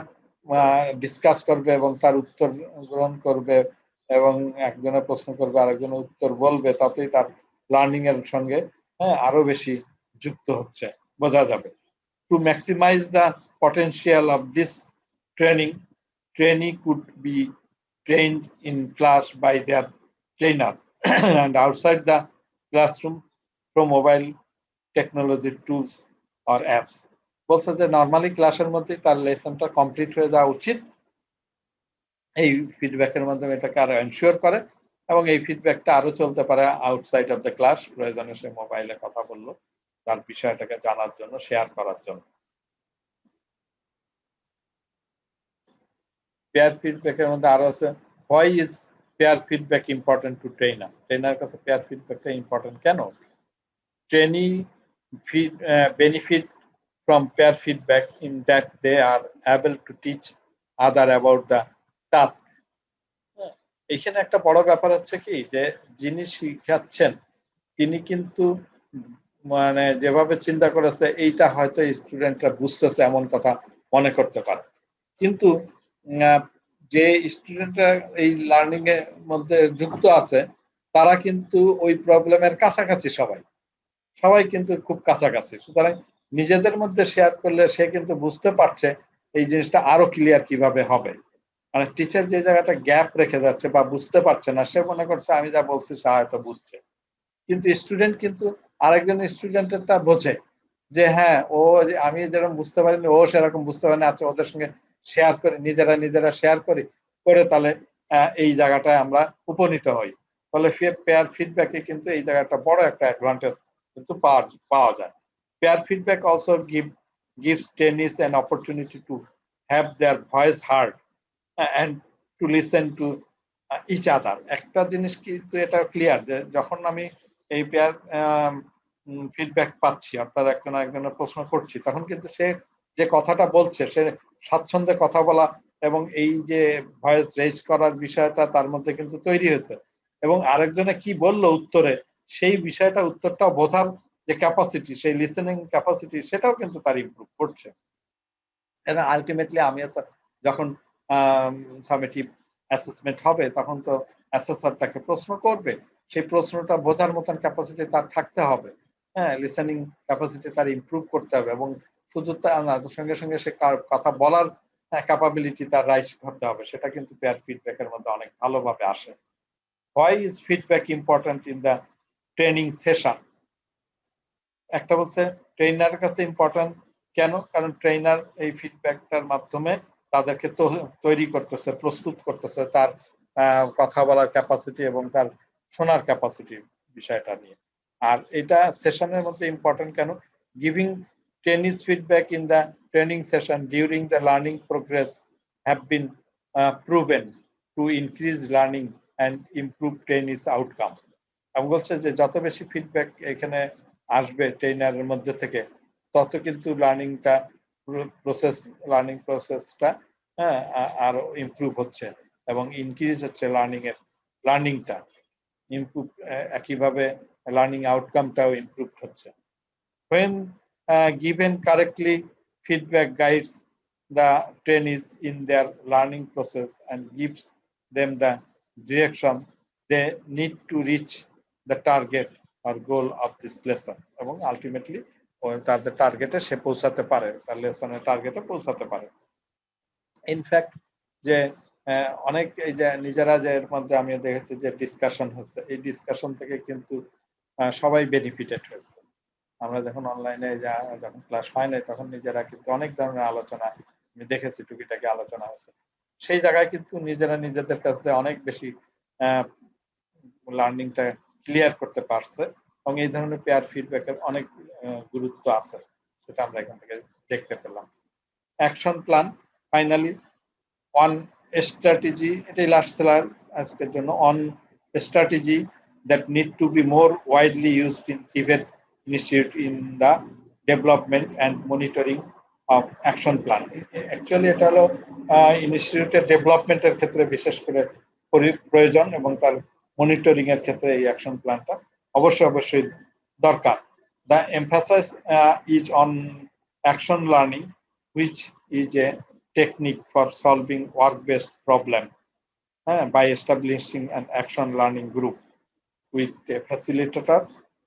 ডিসকাস করবে এবং তার উত্তর গ্রহণ করবে এবং একজনের প্রশ্ন করবে আরেকজনের উত্তর বলবে, ততই তার লার্নিং এর সঙ্গে আরো বেশি যুক্ত হচ্ছে, বোঝা যাবে। To maximize the potential of this training, trainee could be trained in class by their trainer and outside the classroom through mobile technology tools or apps। বলছে যে নর্মালি ক্লাসের মধ্যে তার লেসনটা কমপ্লিট হয়ে যাওয়া উচিত, এই ফিডব্যাকের মাধ্যমে এটাকে আরো এনশিওর করে এবং এই ফিডব্যাকটা আরো চলতে পারে আউটসাইড অফ দ্য ক্লাস। প্রয়োজনে সে মোবাইলে কথা বললো তার বিষয়টাকে জানার জন্য, শেয়ার করার জন্য। পেয়ার ফিডব্যাকের মধ্যে আরো আছে why is pair feedback important to trainer, trainer কাছে পেয়ার ফিডব্যাকটা ইম্পর্টেন্ট কেন। Trainee benefit from peer feedback in that they are able to teach other about the task। এখানে একটা বড় ব্যাপার হচ্ছে কি যে যিনি শিখাচ্ছেন তিনি কিন্তু মানে যেভাবে চিন্তা করেছে এইটা হয়তো স্টুডেন্টরা বুঝতেছে এমন কথা মনে করতে পারে, কিন্তু যে স্টুডেন্টরা এই লার্নিং এর মধ্যে যুক্ত আছে তারা কিন্তু ওই প্রবলেমের কাছাকাছি, সবাই কিন্তু খুব কাছাকাছি। সুতরাং নিজেদের মধ্যে শেয়ার করলে সে কিন্তু বুঝতে পারছে এই জিনিসটা আরো ক্লিয়ার কিভাবে হবে। মানে টিচার যে জায়গাটা গ্যাপ রেখে যাচ্ছে বা বুঝতে পারছে না, সে মনে করছে আমি যা বলছি সে হয়তো বুঝছে, কিন্তু স্টুডেন্ট কিন্তু আরেকজন স্টুডেন্টেরটা বোঝে যে হ্যাঁ ও আমি যেরকম বুঝতে পারিনি ও সেরকম বুঝতে পারেনি, আচ্ছা ওদের সঙ্গে শেয়ার করে নিজেরা শেয়ার করি, করে তাহলে এই জায়গাটায় আমরা উপনীত হই। ফলে পেয়ার ফিডব্যাকে কিন্তু এই জায়গাটা বড় একটা অ্যাডভান্টেজ কিন্তু পাওয়া যায়। Pair feedback also gives trainees an opportunity to have their voice heard and to listen to each other. একটা জিনিস কিন্তু এটা ক্লিয়ার যে যখন আমি এই পেয়ার ফিডব্যাক পাচ্ছি, অর্থাৎ একজনের প্রশ্ন করছি, তখন কিন্তু সে যে কথাটা বলছে সে স্বাচ্ছন্দ্যে কথা বলা এবং এই যে ভয়েস রেজ করার বিষয়টা তার মধ্যে কিন্তু তৈরি হয়েছে, এবং আরেকজনে কি বললো উত্তরে সেই বিষয়টা উত্তরটা বোঝার যে ক্যাপাসিটি, সেই লিসেনিং ক্যাপাসিটি, সেটাও কিন্তু তার ইমপ্রুভ করছে। এবং আলটিমেটলি আমিও তো যখন সামেটিভ অ্যাসেসমেন্ট হবে তখন তো অ্যাসেসর তাকে প্রশ্ন করবে, সেই প্রশ্নটা বোঝার মতন ক্যাপাসিটি তার থাকতে হবে। হ্যাঁ, লিসেনিং ক্যাপাসিটি তার ইমপ্রুভ করতে হবে, এবং শুধু তার সঙ্গে সঙ্গে সে কথা বলার ক্যাপাবিলিটি তার রাইজ করতে হবে। সেটা কিন্তু পেয়ার ফিডব্যাকের মধ্যে অনেক ভালোভাবে আসে। Why is feedback important in the training session? একটা বলছে ট্রেনারের কাছে ইম্পর্টেন্ট কেন? কারণ ট্রেনার এই ফিডব্যাকটার মাধ্যমে তাদেরকে তৈরি করতেছে, প্রস্তুত করতেছে তার কথা বলার ক্যাপাসিটি এবং তার শোনার ক্যাপাসিটি বিষয়টা নিয়ে। আর এটা সেশনের মধ্যে ইম্পর্টেন্ট কেন? Giving trainees feedback in the training session during the learning progress have been proven to increase learning and improve trainees outcome. আমি বলছে যে যত বেশি ফিডব্যাক এখানে আসবে ট্রেনারের মধ্যে থেকে, তত কিন্তু লার্নিং প্রসেসটা হ্যাঁ আরো ইমপ্রুভ হচ্ছে এবং ইনক্রিজ হচ্ছে লার্নিংটা ইমপ্রুভ, একইভাবে লার্নিং আউটকামটাও ইমপ্রুভ হচ্ছে। when given correctly, feedback guides the trainees in their learning process and gives them the direction they need to reach the target or goal of this lesson, এবং ultimately তাদের টার্গেটে সে পৌঁছাতে পারে, তার লেসনের টার্গেটে পৌঁছাতে পারে। ইনফ্যাক্ট যে অনেক এই যে নিজেরা যে এর মধ্যে আমি দেখেছি যে ডিসকাশন হচ্ছে, এই ডিসকাশন থেকে কিন্তু সবাই বেনিফিটেড হয়েছে। আমরা যখন অনলাইনে যখন ক্লাস হয় নাই তখন নিজেরা কিন্তু অনেক ধরনের আলোচনা আমি দেখেছি, টুকিটাকি আলোচনা হয়েছে, সেই জায়গায় কিন্তু নিজেরা নিজেদের কাছ থেকে অনেক বেশি লার্নিংটা ক্লিয়ার করতে পারছে, এবং এই ধরনের পেয়ার ফিডব্যাকের অনেক গুরুত্ব আছে, সেটা আমরা এখান থেকে দেখতে পেলাম। Action plan, finally on strategy, এটাই লাস্ট স্লাইড আজকের জন্য, on strategy that need to be more widely used in TVET Institute in the development and monitoring of action plan. Actually এটা হলো ইনস্টিটিউটের ডেভেলপমেন্টের ক্ষেত্রে বিশেষ করে প্রয়োজন, এবং তার মনিটরিং এর ক্ষেত্রে এই অ্যাকশন প্ল্যানটা অবশ্যই দরকার। The emphasis is on action learning, which is a technique for solving work-based problem by establishing an action learning group with a facilitator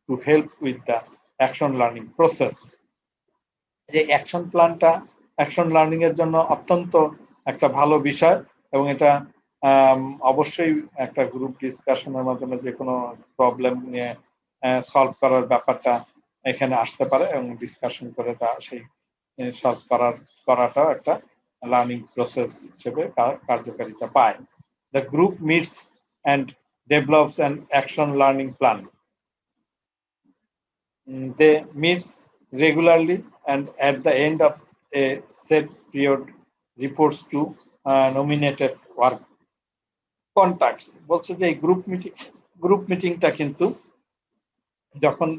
to help with the action learning process. যে action প্ল্যানটা action learning এর জন্য অত্যন্ত একটা ভালো বিষয়, এবং এটা অবশ্যই একটা গ্রুপ ডিসকাশনের মাধ্যমে যে কোনো প্রবলেম নিয়ে সলভ করার ব্যাপারটা এখানে আসতে পারে, এবং ডিসকাশন করে তা সেই সলভ করাটাও একটা লার্নিং প্রসেস হিসেবে কার্যকারিতা পায়। The group meets and develops an action learning plan. They meet regularly and at the end of a set period reports to nominated work contacts. বলছে যে এই গ্রুপ মিটিংটা কিন্তু যখন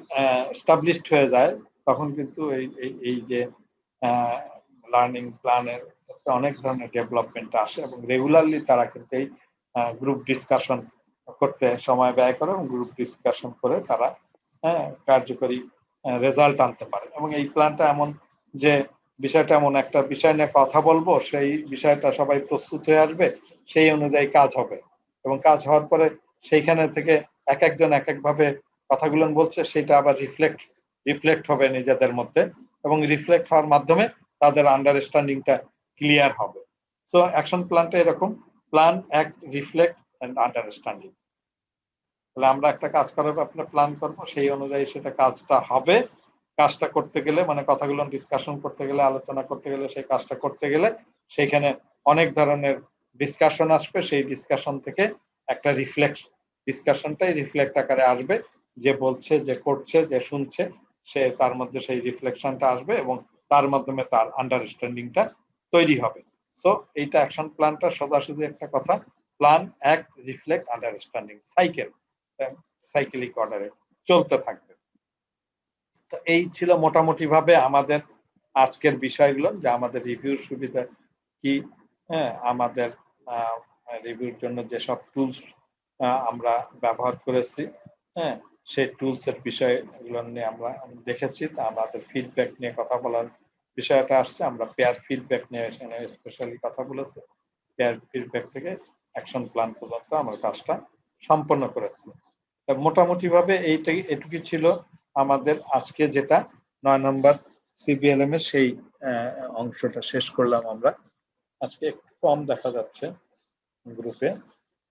এস্টাবলিশড হয়ে যায় তখন কিন্তু এই যে লার্নিং প্ল্যানের অনেক ধরনের ডেভেলপমেন্ট আসে, এবং রেগুলারলি তারা কিন্তু এই গ্রুপ ডিসকাশন করতে সময় ব্যয় করে, এবং গ্রুপ ডিসকাশন করে তারা কার্যকরী রেজাল্ট আনতে পারে। এবং এই প্ল্যানটা এমন যে বিষয়টা এমন একটা বিষয় নিয়ে কথা বলবো, সেই বিষয়টা সবাই প্রস্তুত হয়ে আসবে, সেই অনুযায়ী কাজ হবে। এবং কাজ হওয়ার পরে সেইখানে থেকে এক একজন এক একভাবে কথাগুলো বলছে, সেটা আবার রিফ্লেক্ট হবে নিজেদের মধ্যে, এবং রিফ্লেক্ট হওয়ার মাধ্যমে তাদের আন্ডারস্ট্যান্ডিংটা ক্লিয়ার হবে। সো অ্যাকশন প্ল্যানটা এরকম: plan, act, reflect and understanding. তাহলে আমরা একটা কাজ করার ব্যাপারে প্ল্যান করবো, সেই অনুযায়ী সেটা কাজটা হবে। কাজটা করতে গেলে, মানে কথাগুলো ডিসকাশন করতে গেলে, আলোচনা করতে গেলে, সেই কাজটা করতে গেলে সেইখানে অনেক ধরনের ডিসকাশন আসবে। সেই ডিসকাশন থেকে একটা ডিসকাশনটাই রিফ্লেক্ট আকারে আসবে। যে বলছে, যে করছে, যে শুনছে, সে তার মধ্যে সেই রিফ্লেকশনটা আসবে এবং তার মাধ্যমে তার আন্ডারস্ট্যান্ডিংটা তৈরি হবে। সো এইটা অ্যাকশন প্ল্যানটা সোজাসুজি একটা কথা: প্ল্যান, অ্যাক্ট, রিফ্লেক্ট, আন্ডারস্ট্যান্ডিং, সাইকেলিক অর্ডারে চলতে থাকবে। তো এই ছিল মোটামুটি ভাবে আমাদের আজকের বিষয়গুলো, যে আমাদের রিভিউর সুবিধা কি, হ্যাঁ, আমাদের রিভিউর জন্য যেসব টুলস আমরা ব্যবহার করেছি, হ্যাঁ, সেই টুলস এর বিষয়গুলো নিয়ে আমরা দেখেছি। তা আমাদের ফিডব্যাক নিয়ে কথা বলার বিষয়টা আসছে, আমরা পেয়ার ফিডব্যাক নিয়ে এখানে স্পেশালি কথা বলেছি। পেয়ার ফিডব্যাক থেকে অ্যাকশন প্ল্যান পর্যন্ত আমরা কাজটা সম্পন্ন করেছি। মোটামুটি ভাবে এটুকুই ছিল আমাদের আজকে যেটা 9 নম্বর সিবিএলএম এর সেই অংশটা শেষ করলাম আমরা। আজকে একটু কম দেখা যাচ্ছে গ্রুপে।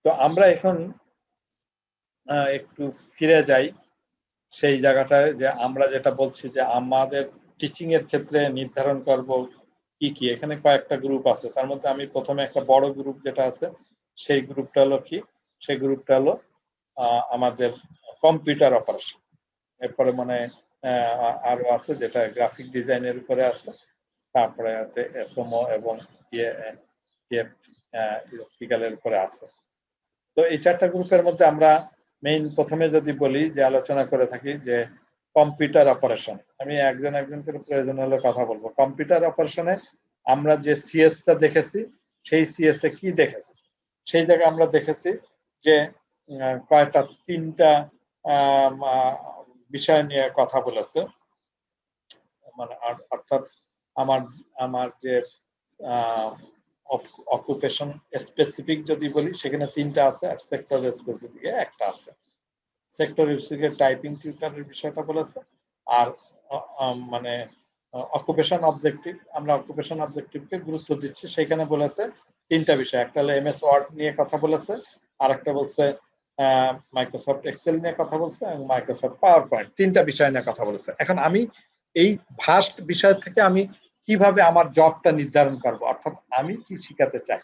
তো আমরা এখন একটু ফিরে যাই সেই জায়গাটায়, যে আমরা যেটা বলছি যে আমাদের টিচিং এর ক্ষেত্রে নির্ধারণ করব কি কি। এখানে কয়েকটা গ্রুপ আছে, তার মধ্যে আমি প্রথমে একটা বড় গ্রুপ যেটা আছে, সেই গ্রুপটা হলো কি, সেই গ্রুপটা হলো আমাদের কম্পিউটার অপারেশন। এরপরে মানে আরো আছে যেটা গ্রাফিক ডিজাইনের উপরে আছে, তারপরে আছে এসএমও এবং ইলেকট্রিক্যালের উপরে আছে। তো এই চারটা গ্রুপের মধ্যে আমরা মেইন প্রথমে যদি বলি, যে আলোচনা করে থাকি যে কম্পিউটার অপারেশন। আমি একজন করে প্রয়োজন হলে কথা বলবো। কম্পিউটার অপারেশনে আমরা যে সিএসটা দেখেছি, সেই সিএস এ কি দেখেছি, সেই জায়গায় আমরা দেখেছি যে কয়টা, তিনটা বিষয় নিয়ে কথা বলেছে। মানে অর্থাৎ আমার আমার যে অকুপেশন স্পেসিফিক যদি বলি, সেখানে তিনটা আছে, আর সেক্টর স্পেসিফিক একটা আছে। সেক্টর স্পেসিফিক টাইপিং টিউটারের বিষয়টা বলেছে। আর মানে অকুপেশন অবজেক্টিভ, আমরা অকুপেশন অবজেক্টিভকে গুরুত্ব দিচ্ছি, সেখানে বলেছে তিনটা বিষয়। একটা হলো এমএস ওয়ার্ড নিয়ে কথা বলেছে, আর একটা বলছে মাইক্রোসফট এক্সেল নিয়ে কথা বলছে, এবং মাইক্রোসফট পাওয়ার পয়েন্ট, তিনটা বিষয় নিয়ে কথা বলেছে। এখন আমি এই ভাস্ট বিষয় থেকে আমি কিভাবে আমার জবটা নির্ধারণ করব, অর্থাৎ আমি কি শিখাতে চাই।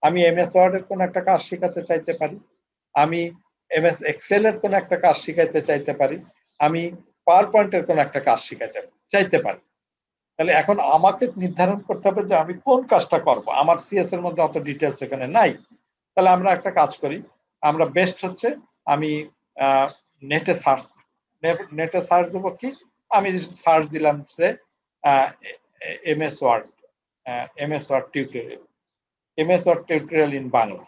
আমি এমএস ওয়ার্ড এর কোন একটা কাজ শিখাতে চাইতে পারি, আমি এমএস এক্সেল এর কোন একটা কাজ শিখাইতে চাইতে পারি, আমি পাওয়ার পয়েন্টের কোন একটা কাজ শিখাইতে চাইতে পারি। তাহলে এখন আমাকে নির্ধারণ করতে হবে যে আমি কোন কাজটা করব। আমার সিএস এর মধ্যে অত ডিটেলস এখানে নাই। তাহলে আমরা একটা কাজ করি, আমরা বেস্ট হচ্ছে আমি নেটে সার্চ দেবো। কি আমি সার্চ দিলাম যে MS word tutorial in Bangla.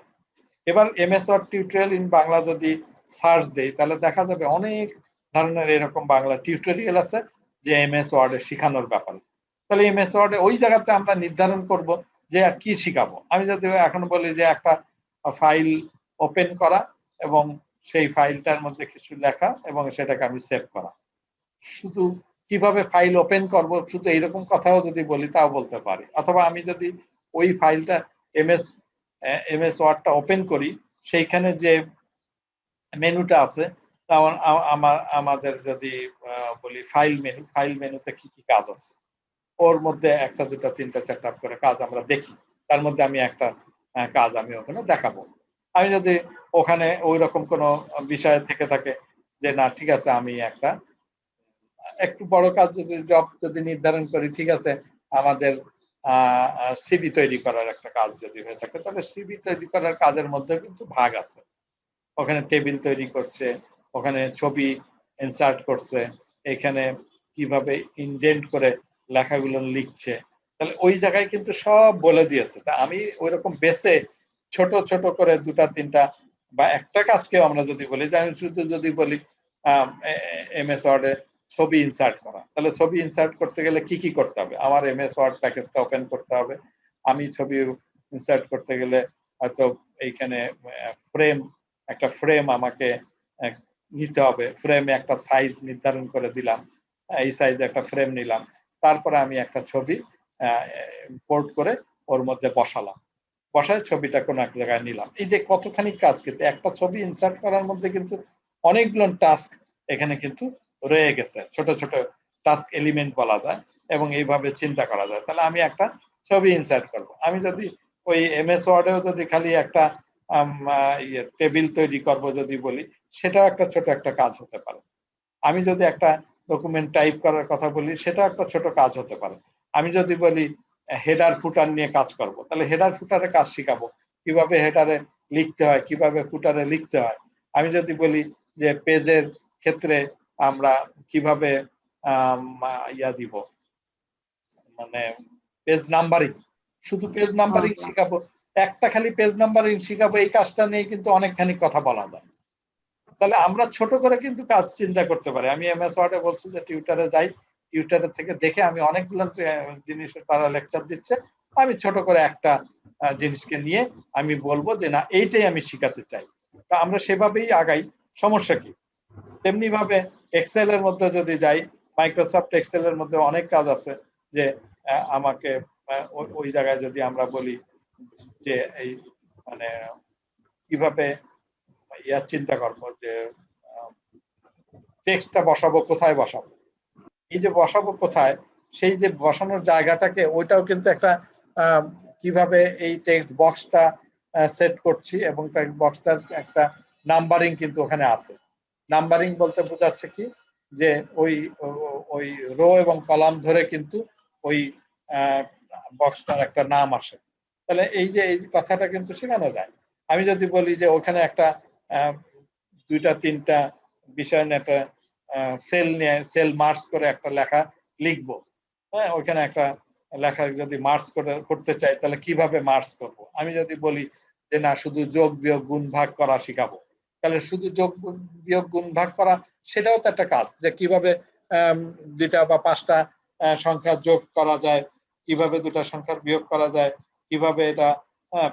এবার MS word tutorial in Bangla যদি সার্চ দেই, তাহলে দেখা যাবে অনেক ধরনের এরকম বাংলা টিউটোরিয়াল আছে যে এমএস ওয়ার্ডে শেখানোর ব্যাপারে। তাহলে এমএস ওয়ার্ডে ওই জায়গাতে আমরা নির্ধারণ করব যে কি শিখাবো। আমি যদি এখন বলি যে একটা ফাইল ওপেন করা এবং সেই ফাইলটার মধ্যে কিছু লেখা এবং সেটাকে আমি সেভ করা, শুধু কিভাবে ফাইল ওপেন করব শুধু এইরকম কথাও যদি বলি, তাও বলতে পারি। অথবা আমি যদি ওই ফাইলটা এমএস ওয়ার্ডটা ওপেন করি, সেইখানে যে মেনুটা আছে, আমাদের যদি বলি ফাইল মেনুতে কি কি কাজ আছে, ওর মধ্যে একটা, দুটা, তিনটা, চারটা করে কাজ আমরা দেখি। তার মধ্যে আমি একটা কাজ আমি ওখানে দেখাবো। আমি যদি ওখানে ওই রকম কোনো বিষয় থেকে থাকে যে না, ঠিক আছে, আমি একটু বড় কাজ জব যদি নির্ধারণ করি, ঠিক আছে, আমাদের সিভি তৈরি করার একটা কাজ যদি হয়ে থাকে, তাহলে সিভি তৈরি করার কাজের মধ্যে কিন্তু ভাগ আছে। ওখানে টেবিল তৈরি করছে, ওখানে ছবি ইনসার্ট করছে, এখানে কিভাবে ইনডেন্ট করে লেখাগুলো লিখছে, তাহলে ওই জায়গায় কিন্তু সব বলে দিয়েছে। তা আমি ওইরকম বেসে ছোট ছোট করে দুটা, তিনটা বা একটা কাজকে আমরা যদি বলি, যে আমি শুধু যদি বলি এমএস ওয়ার্ডে ছবি ইনসার্ট করা। তাহলে ছবি ইনসার্ট করতে গেলে কি কি করতে হবে? আমার এমএস ওয়ার্ড প্যাকেজটা ওপেন করতে হবে। আমি ছবি ইনসার্ট করতে গেলে হয়তো এইখানে একটা ফ্রেম আমাকে নিতে হবে। ফ্রেমে একটা সাইজ নির্ধারণ করে দিলাম, এই সাইজে একটা ফ্রেম নিলাম। তারপরে আমি একটা ছবি ইম্পোর্ট করে ওর মধ্যে বসালাম, বসায় ছবিটা কোনো এক জায়গায় নিলাম। এই যে কতখানি কাজ, কিন্তু একটা ছবি ইনসার্ট করার মধ্যে কিন্তু অনেকগুলো টাস্ক এখানে কিন্তু রয়ে গেছে, ছোট ছোট টাস্ক এলিমেন্ট বলা যায়, এবং এইভাবে চিন্তা করা যায়। তাহলে আমি একটা ছবি ইনসার্ট করব। আমি যদি ওই এমএস ওয়ার্ডেও যদি খালি একটা টেবিল তৈরি করব যদি বলি, সেটাও একটা ছোট একটা কাজ হতে পারে। আমি যদি একটা ডকুমেন্ট টাইপ করার কথা বলি, সেটাও একটা ছোট কাজ হতে পারে। আমি যদি বলি হেডার ফুটার নিয়ে কাজ করব, তাহলে হেডার ফুটারে কাজ শিখাবো, কিভাবে হেডারে লিখতে হয়, কিভাবে ফুটারে লিখতে হয়। আমি যদি বলি যে পেজের ক্ষেত্রে আমরা কিভাবে দিব, মানে পেজ নাম্বারিং, শুধু পেজ নাম্বারিং শিখাবো, একটা খালি পেজ নাম্বারিং শিখাবো, এই কাজটা নিয়ে কিন্তু অনেকখানি কথা বলা যায়। তাহলে আমরা ছোট করে কিন্তু কাজ চিন্তা করতে পারি। আমি এমএস ওয়ার্ডে বলছি যে টিউটারে যাই, টিউটারের থেকে দেখে আমি অনেকগুলো জিনিসের তারা লেকচার দিচ্ছে, আমি ছোট করে একটা জিনিসকে নিয়ে আমি বলবো যে না, এইটাই আমি শিখাতে চাই। তা আমরা সেভাবেই আগাই, সমস্যা কি? তেমনি ভাবে এক্সেল এর মধ্যে যদি যাই, মাইক্রোসফট এক্সেল এর মধ্যে অনেক কাজ আছে, যে আমাকে ওই জায়গায় যদি আমরা বলি যে এই মানে কিভাবে চিন্তা করবো যে টেক্সটটা বসাবো, কোথায় বসাবো, এই যে বসাবো কোথায়, সেই যে বসানোর জায়গাটাকে, ওইটাও কিন্তু একটা কিভাবে এই টেক্সট বক্সটা সেট করছি, এবং টেক্সট বক্সটার একটা নাম্বারিং কিন্তু ওখানে আছে। নাম্বারিং বলতে বোঝাচ্ছে কি, যে ওই ওই রো এবং কলাম ধরে কিন্তু ওই বক্সটার একটা নাম আসে। তাহলে এই যে এই কথাটা কিন্তু শেখানো যায়। আমি যদি বলি যে ওখানে একটা দুইটা তিনটা বিষয় নিয়ে একটা সেল নিয়ে সেল মার্চ করে একটা লেখা লিখবো, হ্যাঁ, ওইখানে একটা লেখা যদি মার্চ করতে চাই, তাহলে কিভাবে মার্চ করব। আমি যদি বলি যে না, শুধু যোগ বিয়োগ গুণ ভাগ করা শিখাবো, তাহলে শুধু যোগ বিয়োগ গুণ ভাগ করা, সেটাও তো একটা কাজ, যে কিভাবে দুইটা বা পাঁচটা সংখ্যা যোগ করা যায়, কিভাবে দুটা সংখ্যার বিয়োগ করা যায়, কিভাবে এটা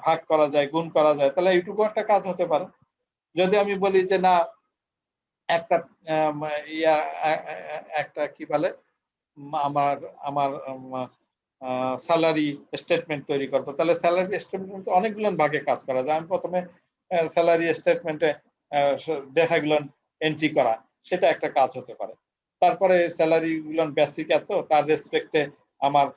ভাগ করা যায়, গুণ করা যায়। তাহলে এইটুকু একটা কাজ হতে পারে। যদি আমি বলি যে না, একটা একটা কি বলে, আমার আমার স্যালারি স্টেটমেন্ট তৈরি করবো, তাহলে স্যালারি স্টেটমেন্ট অনেকগুলো ভাগে কাজ করা যায়। আমি প্রথমে স্যালারি স্টেটমেন্টে ডেটাগুলো এন্ট্রি করা, সেটা একটা কাজ হতে পারে। তারপরে স্যালারি গুলো বেসিক এত, তার রেসপেক্টে আমার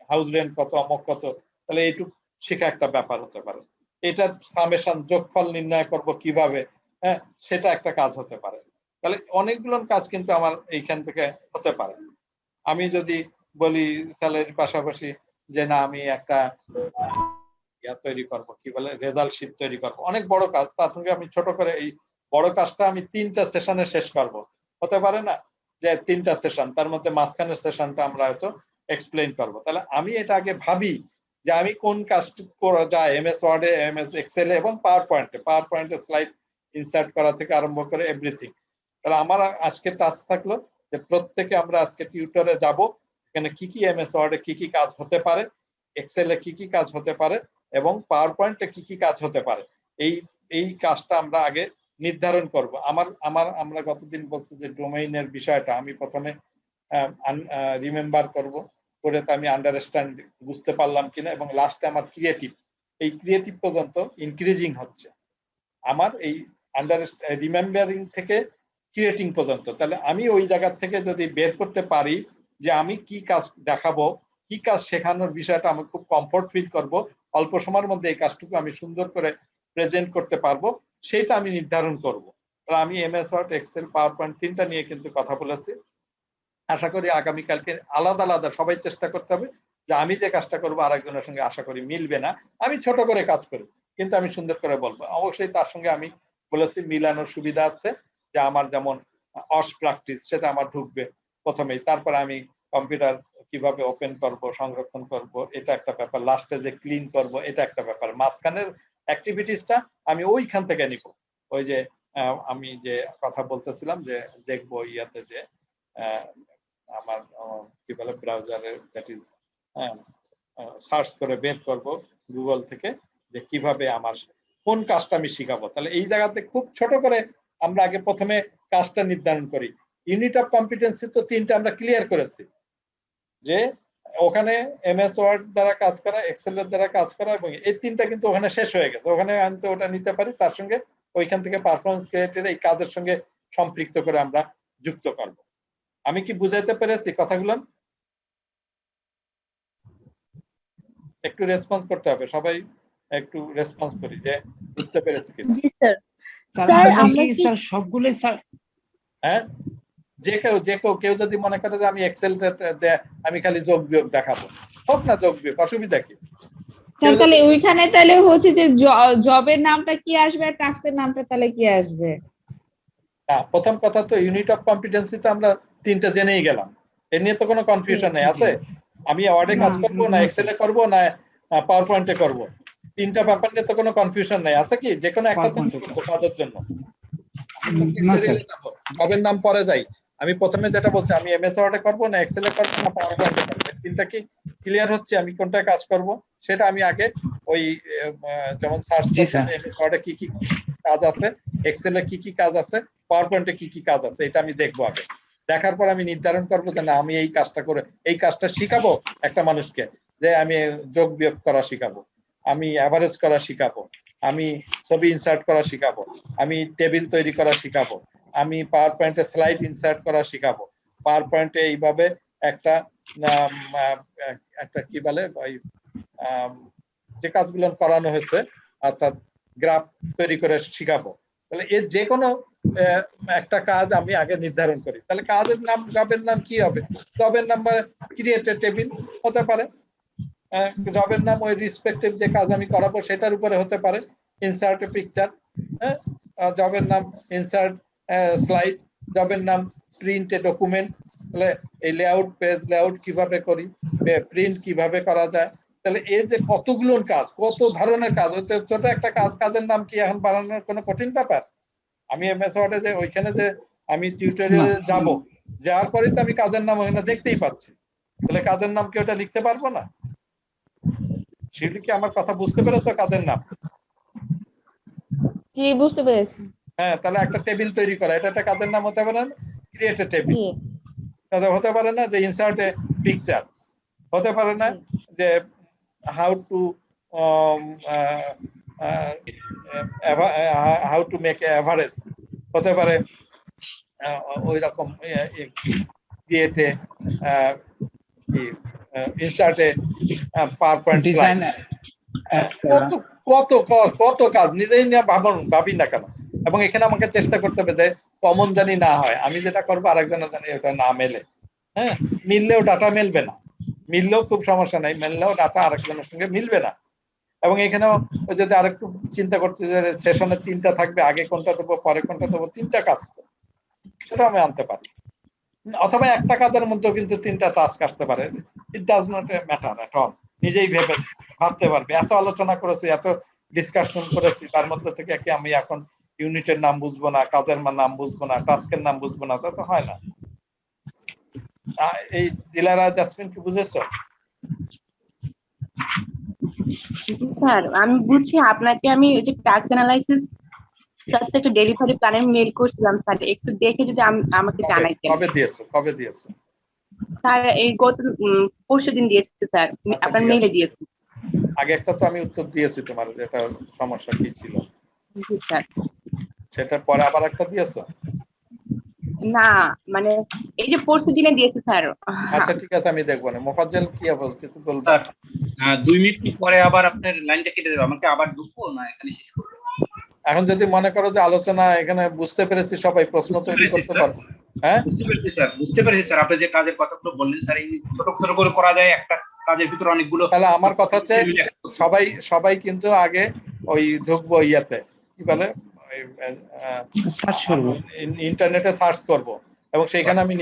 হাউস রেন্ট কত, অমক কত, তাহলে এইটুকু শেখা একটা ব্যাপার হতে পারে। এটার সামেশন যোগফল নির্ণয় করব কিভাবে, হ্যাঁ, সেটা একটা কাজ হতে পারে। তাহলে অনেকগুলো কাজ কিন্তু আমার এইখান থেকে হতে পারে। আমি যদি বলি স্যালারির পাশাপাশি যে না, আমি একটা তৈরি করব, কি বলে, রেজাল্ট শিট তৈরি করব, অনেক বড় কাজ। তার সঙ্গে আমি ছোট করে এই বড় কাজটা আমি 3টা সেশনে শেষ করব, হতে পারে না? যে 3টা সেশন, তার মধ্যে মাঝখানের সেশনটা আমরা হয়তো এক্সপ্লেইন করব। তাহলে আমি এটা আগে ভাবি যে আমি কোন কাজটা করা যায় এমএস ওয়ার্ডে, এমএস এক্সেল এবং পাওয়ার পয়েন্টে স্লাইড ইনসার্ট করা থেকে আরম্ভ করে এভরিথিং। তাহলে আমার আজকে টাস্ক থাকলো যে প্রত্যেকে আমরা আজকে টিউটরে যাব, এখানে কি কি এমএস ওয়ার্ডে কি কি কাজ হতে পারে, এক্সেলে কি কি কাজ হতে পারে, এবং পাওয়ার পয়েন্টে কি কি কাজ হতে পারে, এই এই কাজটা আমরা আগে নির্ধারণ করব। আমরা গতদিন বলছি যে ডোমেইনের বিষয়টা আমি প্রথমে রিমেম্বার করব, করে তো আমি আন্ডারস্ট্যান্ড বুঝতে পারলাম কিনা, এবং লাস্টে আমার এই ক্রিয়েটিভ পর্যন্ত ইনক্রিজিং হচ্ছে আমার এই রিমেম্বারিং থেকে ক্রিয়েটিং পর্যন্ত। তাহলে আমি ওই জায়গা থেকে যদি বের করতে পারি যে আমি কি কাজ দেখাবো, কি কাজ শেখানোর বিষয়টা আমি খুব কমফোর্ট ফিল করব, অল্প সময়ের মধ্যে এই কাজটুকু আমি সুন্দর করে প্রেজেন্ট করতে পারবো, সেটা আমি নির্ধারণ করব। তাহলে আমি MS Word, Excel, PowerPoint 3টা নিয়ে কিন্তু কথা বলেছি। আশা করি আগামীকালকে আলাদা আলাদা সবাই চেষ্টা করতে হবে যে আমি যে কাজটা করবো আরেকজনের সঙ্গে আশা করি মিলবে না, আমি ছোট করে কাজ করি, কিন্তু আমি সুন্দর করে বলবো। অবশ্যই তার সঙ্গে আমি বলেছি মিলানোর সুবিধা আছে, যে আমার যেমন অস প্র্যাকটিস সেটা আমার ঢুকবে প্রথমেই, তারপরে আমি কম্পিউটার কিভাবে ওপেন করব, সংরক্ষণ করব, এটা একটা ব্যাপার, লাস্টে যে ক্লিন করব এটা একটা ব্যাপার, মাঝখানের অ্যাক্টিভিটিসটা আমি ওইখান থেকে নিব, ওই যে আমি যে কথা বলতেছিলাম যে দেখবো ইয়াতে যে আমার কি বলে ব্রাউজারে দ্যাট ইজ সার্চ করে বের করব গুগল থেকে যে কিভাবে আমার কোন কাজটা আমি শিখাবো। তাহলে এই জায়গাতে খুব ছোট করে আমরা আগে প্রথমে কাজটা নির্ধারণ করি। ইউনিট অফ কম্পিটেন্সি তো 3টা আমরা ক্লিয়ার করেছি, যে ওখানে এমএস ওয়ার্ড দ্বারা কাজ করা, এক্সেল এর দ্বারা কাজ করা, এবং এই 3টা কিন্তু ওখানে শেষ হয়ে গেছে। ওখানে আমি তো ওটা নিতে পারি, তার সঙ্গে ওইখান থেকে পারফরমেন্স ক্রিয়েটের এই কাজের সঙ্গে সম্পৃক্ত করে আমরা যুক্ত করব। আমি কি বুঝাইতে পেরেছি কথাগুলো? একটু রেসপন্স করতে হবে, সবাই একটু রেসপন্স করি যে বুঝতে পেরেছি কিনা। জি স্যার। স্যার আমরা কি স্যার সবগুলোই স্যার? হ্যাঁ, যে কেউ যদি মনে করে যে আমি এক্সেল আমি খালি যোগ বিয়োগ দেখাবো, হোক না যোগ বিয়োগ, অসুবিধা কি? স্যার তাহলে ওইখানে তাহলে হচ্ছে যে জবের নামটা কি আসবে আর টাস্কের নামটা তাহলে কি আসবে? প্রথম কথা তো ইউনিট অফ কম্পিটেন্সি তো আমরা 3টা জেনেই গেলাম, এ নিয়ে তো কোনো কনফিউশন নেই। আছে আমি ওয়ার্ডে কাজ করব না এক্সেলে করব না পাওয়ার পয়েন্টে করব, 3টা ব্যাপার নিয়ে তো কোনো কনফিউশন নেই। আছে কি যে কোনো একটা কাজের জন্য জবের নাম পরে যাই। আমি প্রথমে যেটা বলছি, আমি এমএস ওয়ার্ডে করব না এক্সেলে করব না পাওয়ার পয়েন্টে করব, 3টা কি ক্লিয়ার হচ্ছে? আমি কোনটা কাজ করব সেটা আমি আগে ওই যেমন সার্চ করছি এমএস ওয়ার্ডে কি কি কাজ আছে, এক্সেলে কি কি কাজ আছে, পাওয়ার পয়েন্টে কি কি কাজ আছে, এটা আমি দেখবো আগে। দেখার পর আমি নির্ধারণ করবো যে না আমি এই কাজটা করে এই কাজটা শিখাবো একটা মানুষকে, যে আমি যোগ বিয়োগ করা শিখাবো, আমি অ্যাভারেজ করা শিখাবো, আমি ছবি ইনসার্ট করা শিখাবো, আমি টেবিল তৈরি করা শিখাবো, আমি পাওয়ার পয়েন্টে স্লাইড ইনসার্ট করা শিখাবো, পাওয়ার পয়েন্টে এইভাবে একটা একটা কি বলে যে কাজগুলো করানো হয়েছে অর্থাৎ গ্রাফ তৈরি করে শিখাবো। তাহলে এর যে কোনো একটা কাজ আমি আগে নির্ধারণ করি। তাহলে কাজের নাম, জবের নাম কি হবে? জবের নাম ক্রিয়েট এ টেবিল হতে পারে, জবের নাম ওই রিসপেক্টিভ যে কাজ আমি করাবো সেটার উপরে হতে পারে, ইনসার্ট এ পিকচার, জবের নাম ইনসার্ট স্লাইড, জবের নাম প্রিন্ট এ ডকুমেন্ট। তাহলে এই লেআউট, পেজ লেআউট কিভাবে করি, প্রিন্ট কিভাবে করা যায়। তাহলে এই যে কতগুলো কাজ, কত ধরনের কাজ, ছোট একটা কাজ, কাজের নাম কি এখন বানানোর কোনো কঠিন ব্যাপার? আমি এমএস ওয়ার্ডে যে ওইখানে যে আমি টিউটোরিয়ালে যাব, যাওয়ার পরে তো আমি কাজের নাম ওখানে দেখতেই পাচ্ছি, তাহলে কাজের নাম কি ওটা লিখতে পারবো না? সেটা কি আমার কথা বুঝতে পেরেছো? কাজের নাম জি বুঝতে পেরেছি। হ্যাঁ, তাহলে একটা টেবিল তৈরি করা, এটা একটা কাজের নাম হতে পারে না? ক্রিয়েট এ টেবিল হতে পারে না? যে ইনসার্ট এ পিকচার হতে পারে না? যে হাউ টু মেক এভারেজ হতে পারে? ওই রকম create a insert a power point slide, কত কত কাজ নিজেই নিয়ে ভাবি না কেন? এবং এখানে আমাকে চেষ্টা করতে হবে যে কমন জানি না হয়, আমি যেটা করবো আরেকজনের জানি ওটা না মেলে। হ্যাঁ, মিললেও ডাটা মেলবে না, মিললেও খুব সমস্যা নাই, মিললেও ডাটা আরেকজনের সঙ্গে মিলবে না। এবং এখানেও যদি আরেকটু চিন্তা করতে যে সেশনে 3টা থাকবে, আগে কোনটা দেবো পরে কোনটা দেবো, 3টা কাজ তো সেটা আমি আনতে পারি। অথবা একটা কাজের মধ্যেও কিন্তু 3টা টাস্ক আসতে পারে, it does not matter at all. নিজেই ভেবে ভাবতে পারবে। এত আলোচনা করেছি, এত ডিসকাশন করেছি, তার মধ্যে থেকে কি আমি এখন ইউনিটের নাম বুঝবো না, কাজের নাম বুঝবো না, টাস্কের নাম বুঝবো না? তা তো হয় না। এই দিলারা, জাসমিন কি বুঝেছো? স্যার আমি বুঝছি। আপনাকে আমি ওই যে টাস্ক অ্যানালাইসিস প্রত্যেকটা ডেলিভারি প্ল্যানে মেল করছিলাম স্যার, একটু দেখে যদি আমাকে জানাইতেন। কবে দিয়েছো? স্যার এই গত পরশুদিন দিয়েছি স্যার, আপনার মেইলে দিয়েছি। আগে একটা তো আমি উত্তর দিয়েছি তোমার, যেটা সমস্যা কি ছিল। জি স্যার। সেটার পরে আবার একটা দিয়েছো? না মানে এই যে পরশুদিনে দিয়েছি স্যার। আচ্ছা ঠিক আছে, আমি দেখবো না। মোফাজ্জল কি অবস্থা, কিছু বলবো? 2 মিনিট পরে আবার আপনার লাইনটা কেটে দেবে, আমাকে আবার ঢুকবো না এখানে শেষ করব? এখন যদি মনে করো যে আলোচনা এখানে বুঝতে পেরেছি, সবাই প্রশ্ন তৈরি করতে পারবো। হ্যাঁ বুঝতে পেরেছি স্যার, বুঝতে পেরেছি স্যার। আপনি যে কাজের কথাগুলো বললেন স্যার, এই ছোট ছোট করে করা যায়, একটা কাজের ভিতরে অনেকগুলো। তাহলে আমার কথা হচ্ছে সবাই কিন্তু আগে ওই ঢুকবো ইয়াতে, কি বলে, ইন্টারনেটে সার্চ করব, এবং সেখানে আমি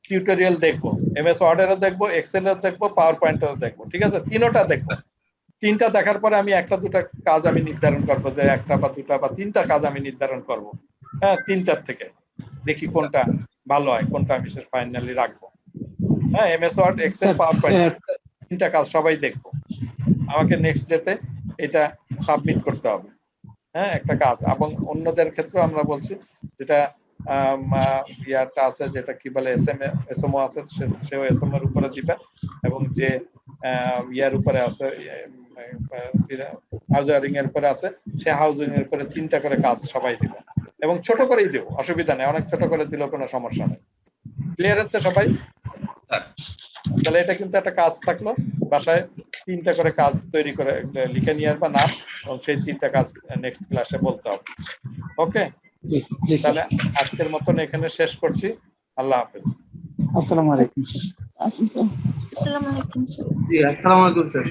টিউটোরিয়াল দেখবো, এমএস ওয়ার্ডেরও দেখবো, এক্সেলেরও দেখবো, পাওয়ার পয়েন্টেরও দেখবো। ঠিক আছে, 3টা দেখবো। তিনটা দেখার পরে আমি একটা দুটা কাজ আমি নির্ধারণ করবো, যে একটা বা দুটা বা তিনটা কাজ আমি নির্ধারণ করব। হ্যাঁ, তিনটার থেকে দেখি কোনটা ভালো হয়, কোনটা আমি ফাইনালি রাখবো। হ্যাঁ, MS Word, Excel, sir, PowerPoint, তিনটা কাজ সবাই দেখবো। আমাকে নেক্সট ডেতে এটা সাবমিট করতে হবে। হ্যাঁ, একটা কাজ। এবং অন্যদের ক্ষেত্রে আমরা বলছি যেটা ইয়ারটা আছে, যেটা কি বলে এসএমও আছে, সেও এসএম এর উপরে দিবে, এবং যে ইয়ার উপরে আছে, হাউজিং এর উপরে আছে, সে হাউজিং এর উপরে তিনটা করে কাজ সবাই দিবে, এবং ছোট করেই দেব, অসুবিধা নেই, অনেক ছোট করে দিলেও কোনো সমস্যা নেই। ক্লিয়ার হচ্ছে সবাই? তাহলে এটা কিন্তু একটা কাজ থাকলো, বাসায় তিনটা করে কাজ তৈরি করে লিখে নিয়ে আসবা নাম, এবং সেই তিনটা কাজ নেক্সট ক্লাসে বলতে হবে। ওকে, জি স্যার। তাহলে আজকের মতন এখানে শেষ করছি। আল্লাহ হাফেজ। আসসালামু আলাইকুম স্যার। আসসালামু আলাইকুম স্যার। জি, আসসালামু আলাইকুম স্যার।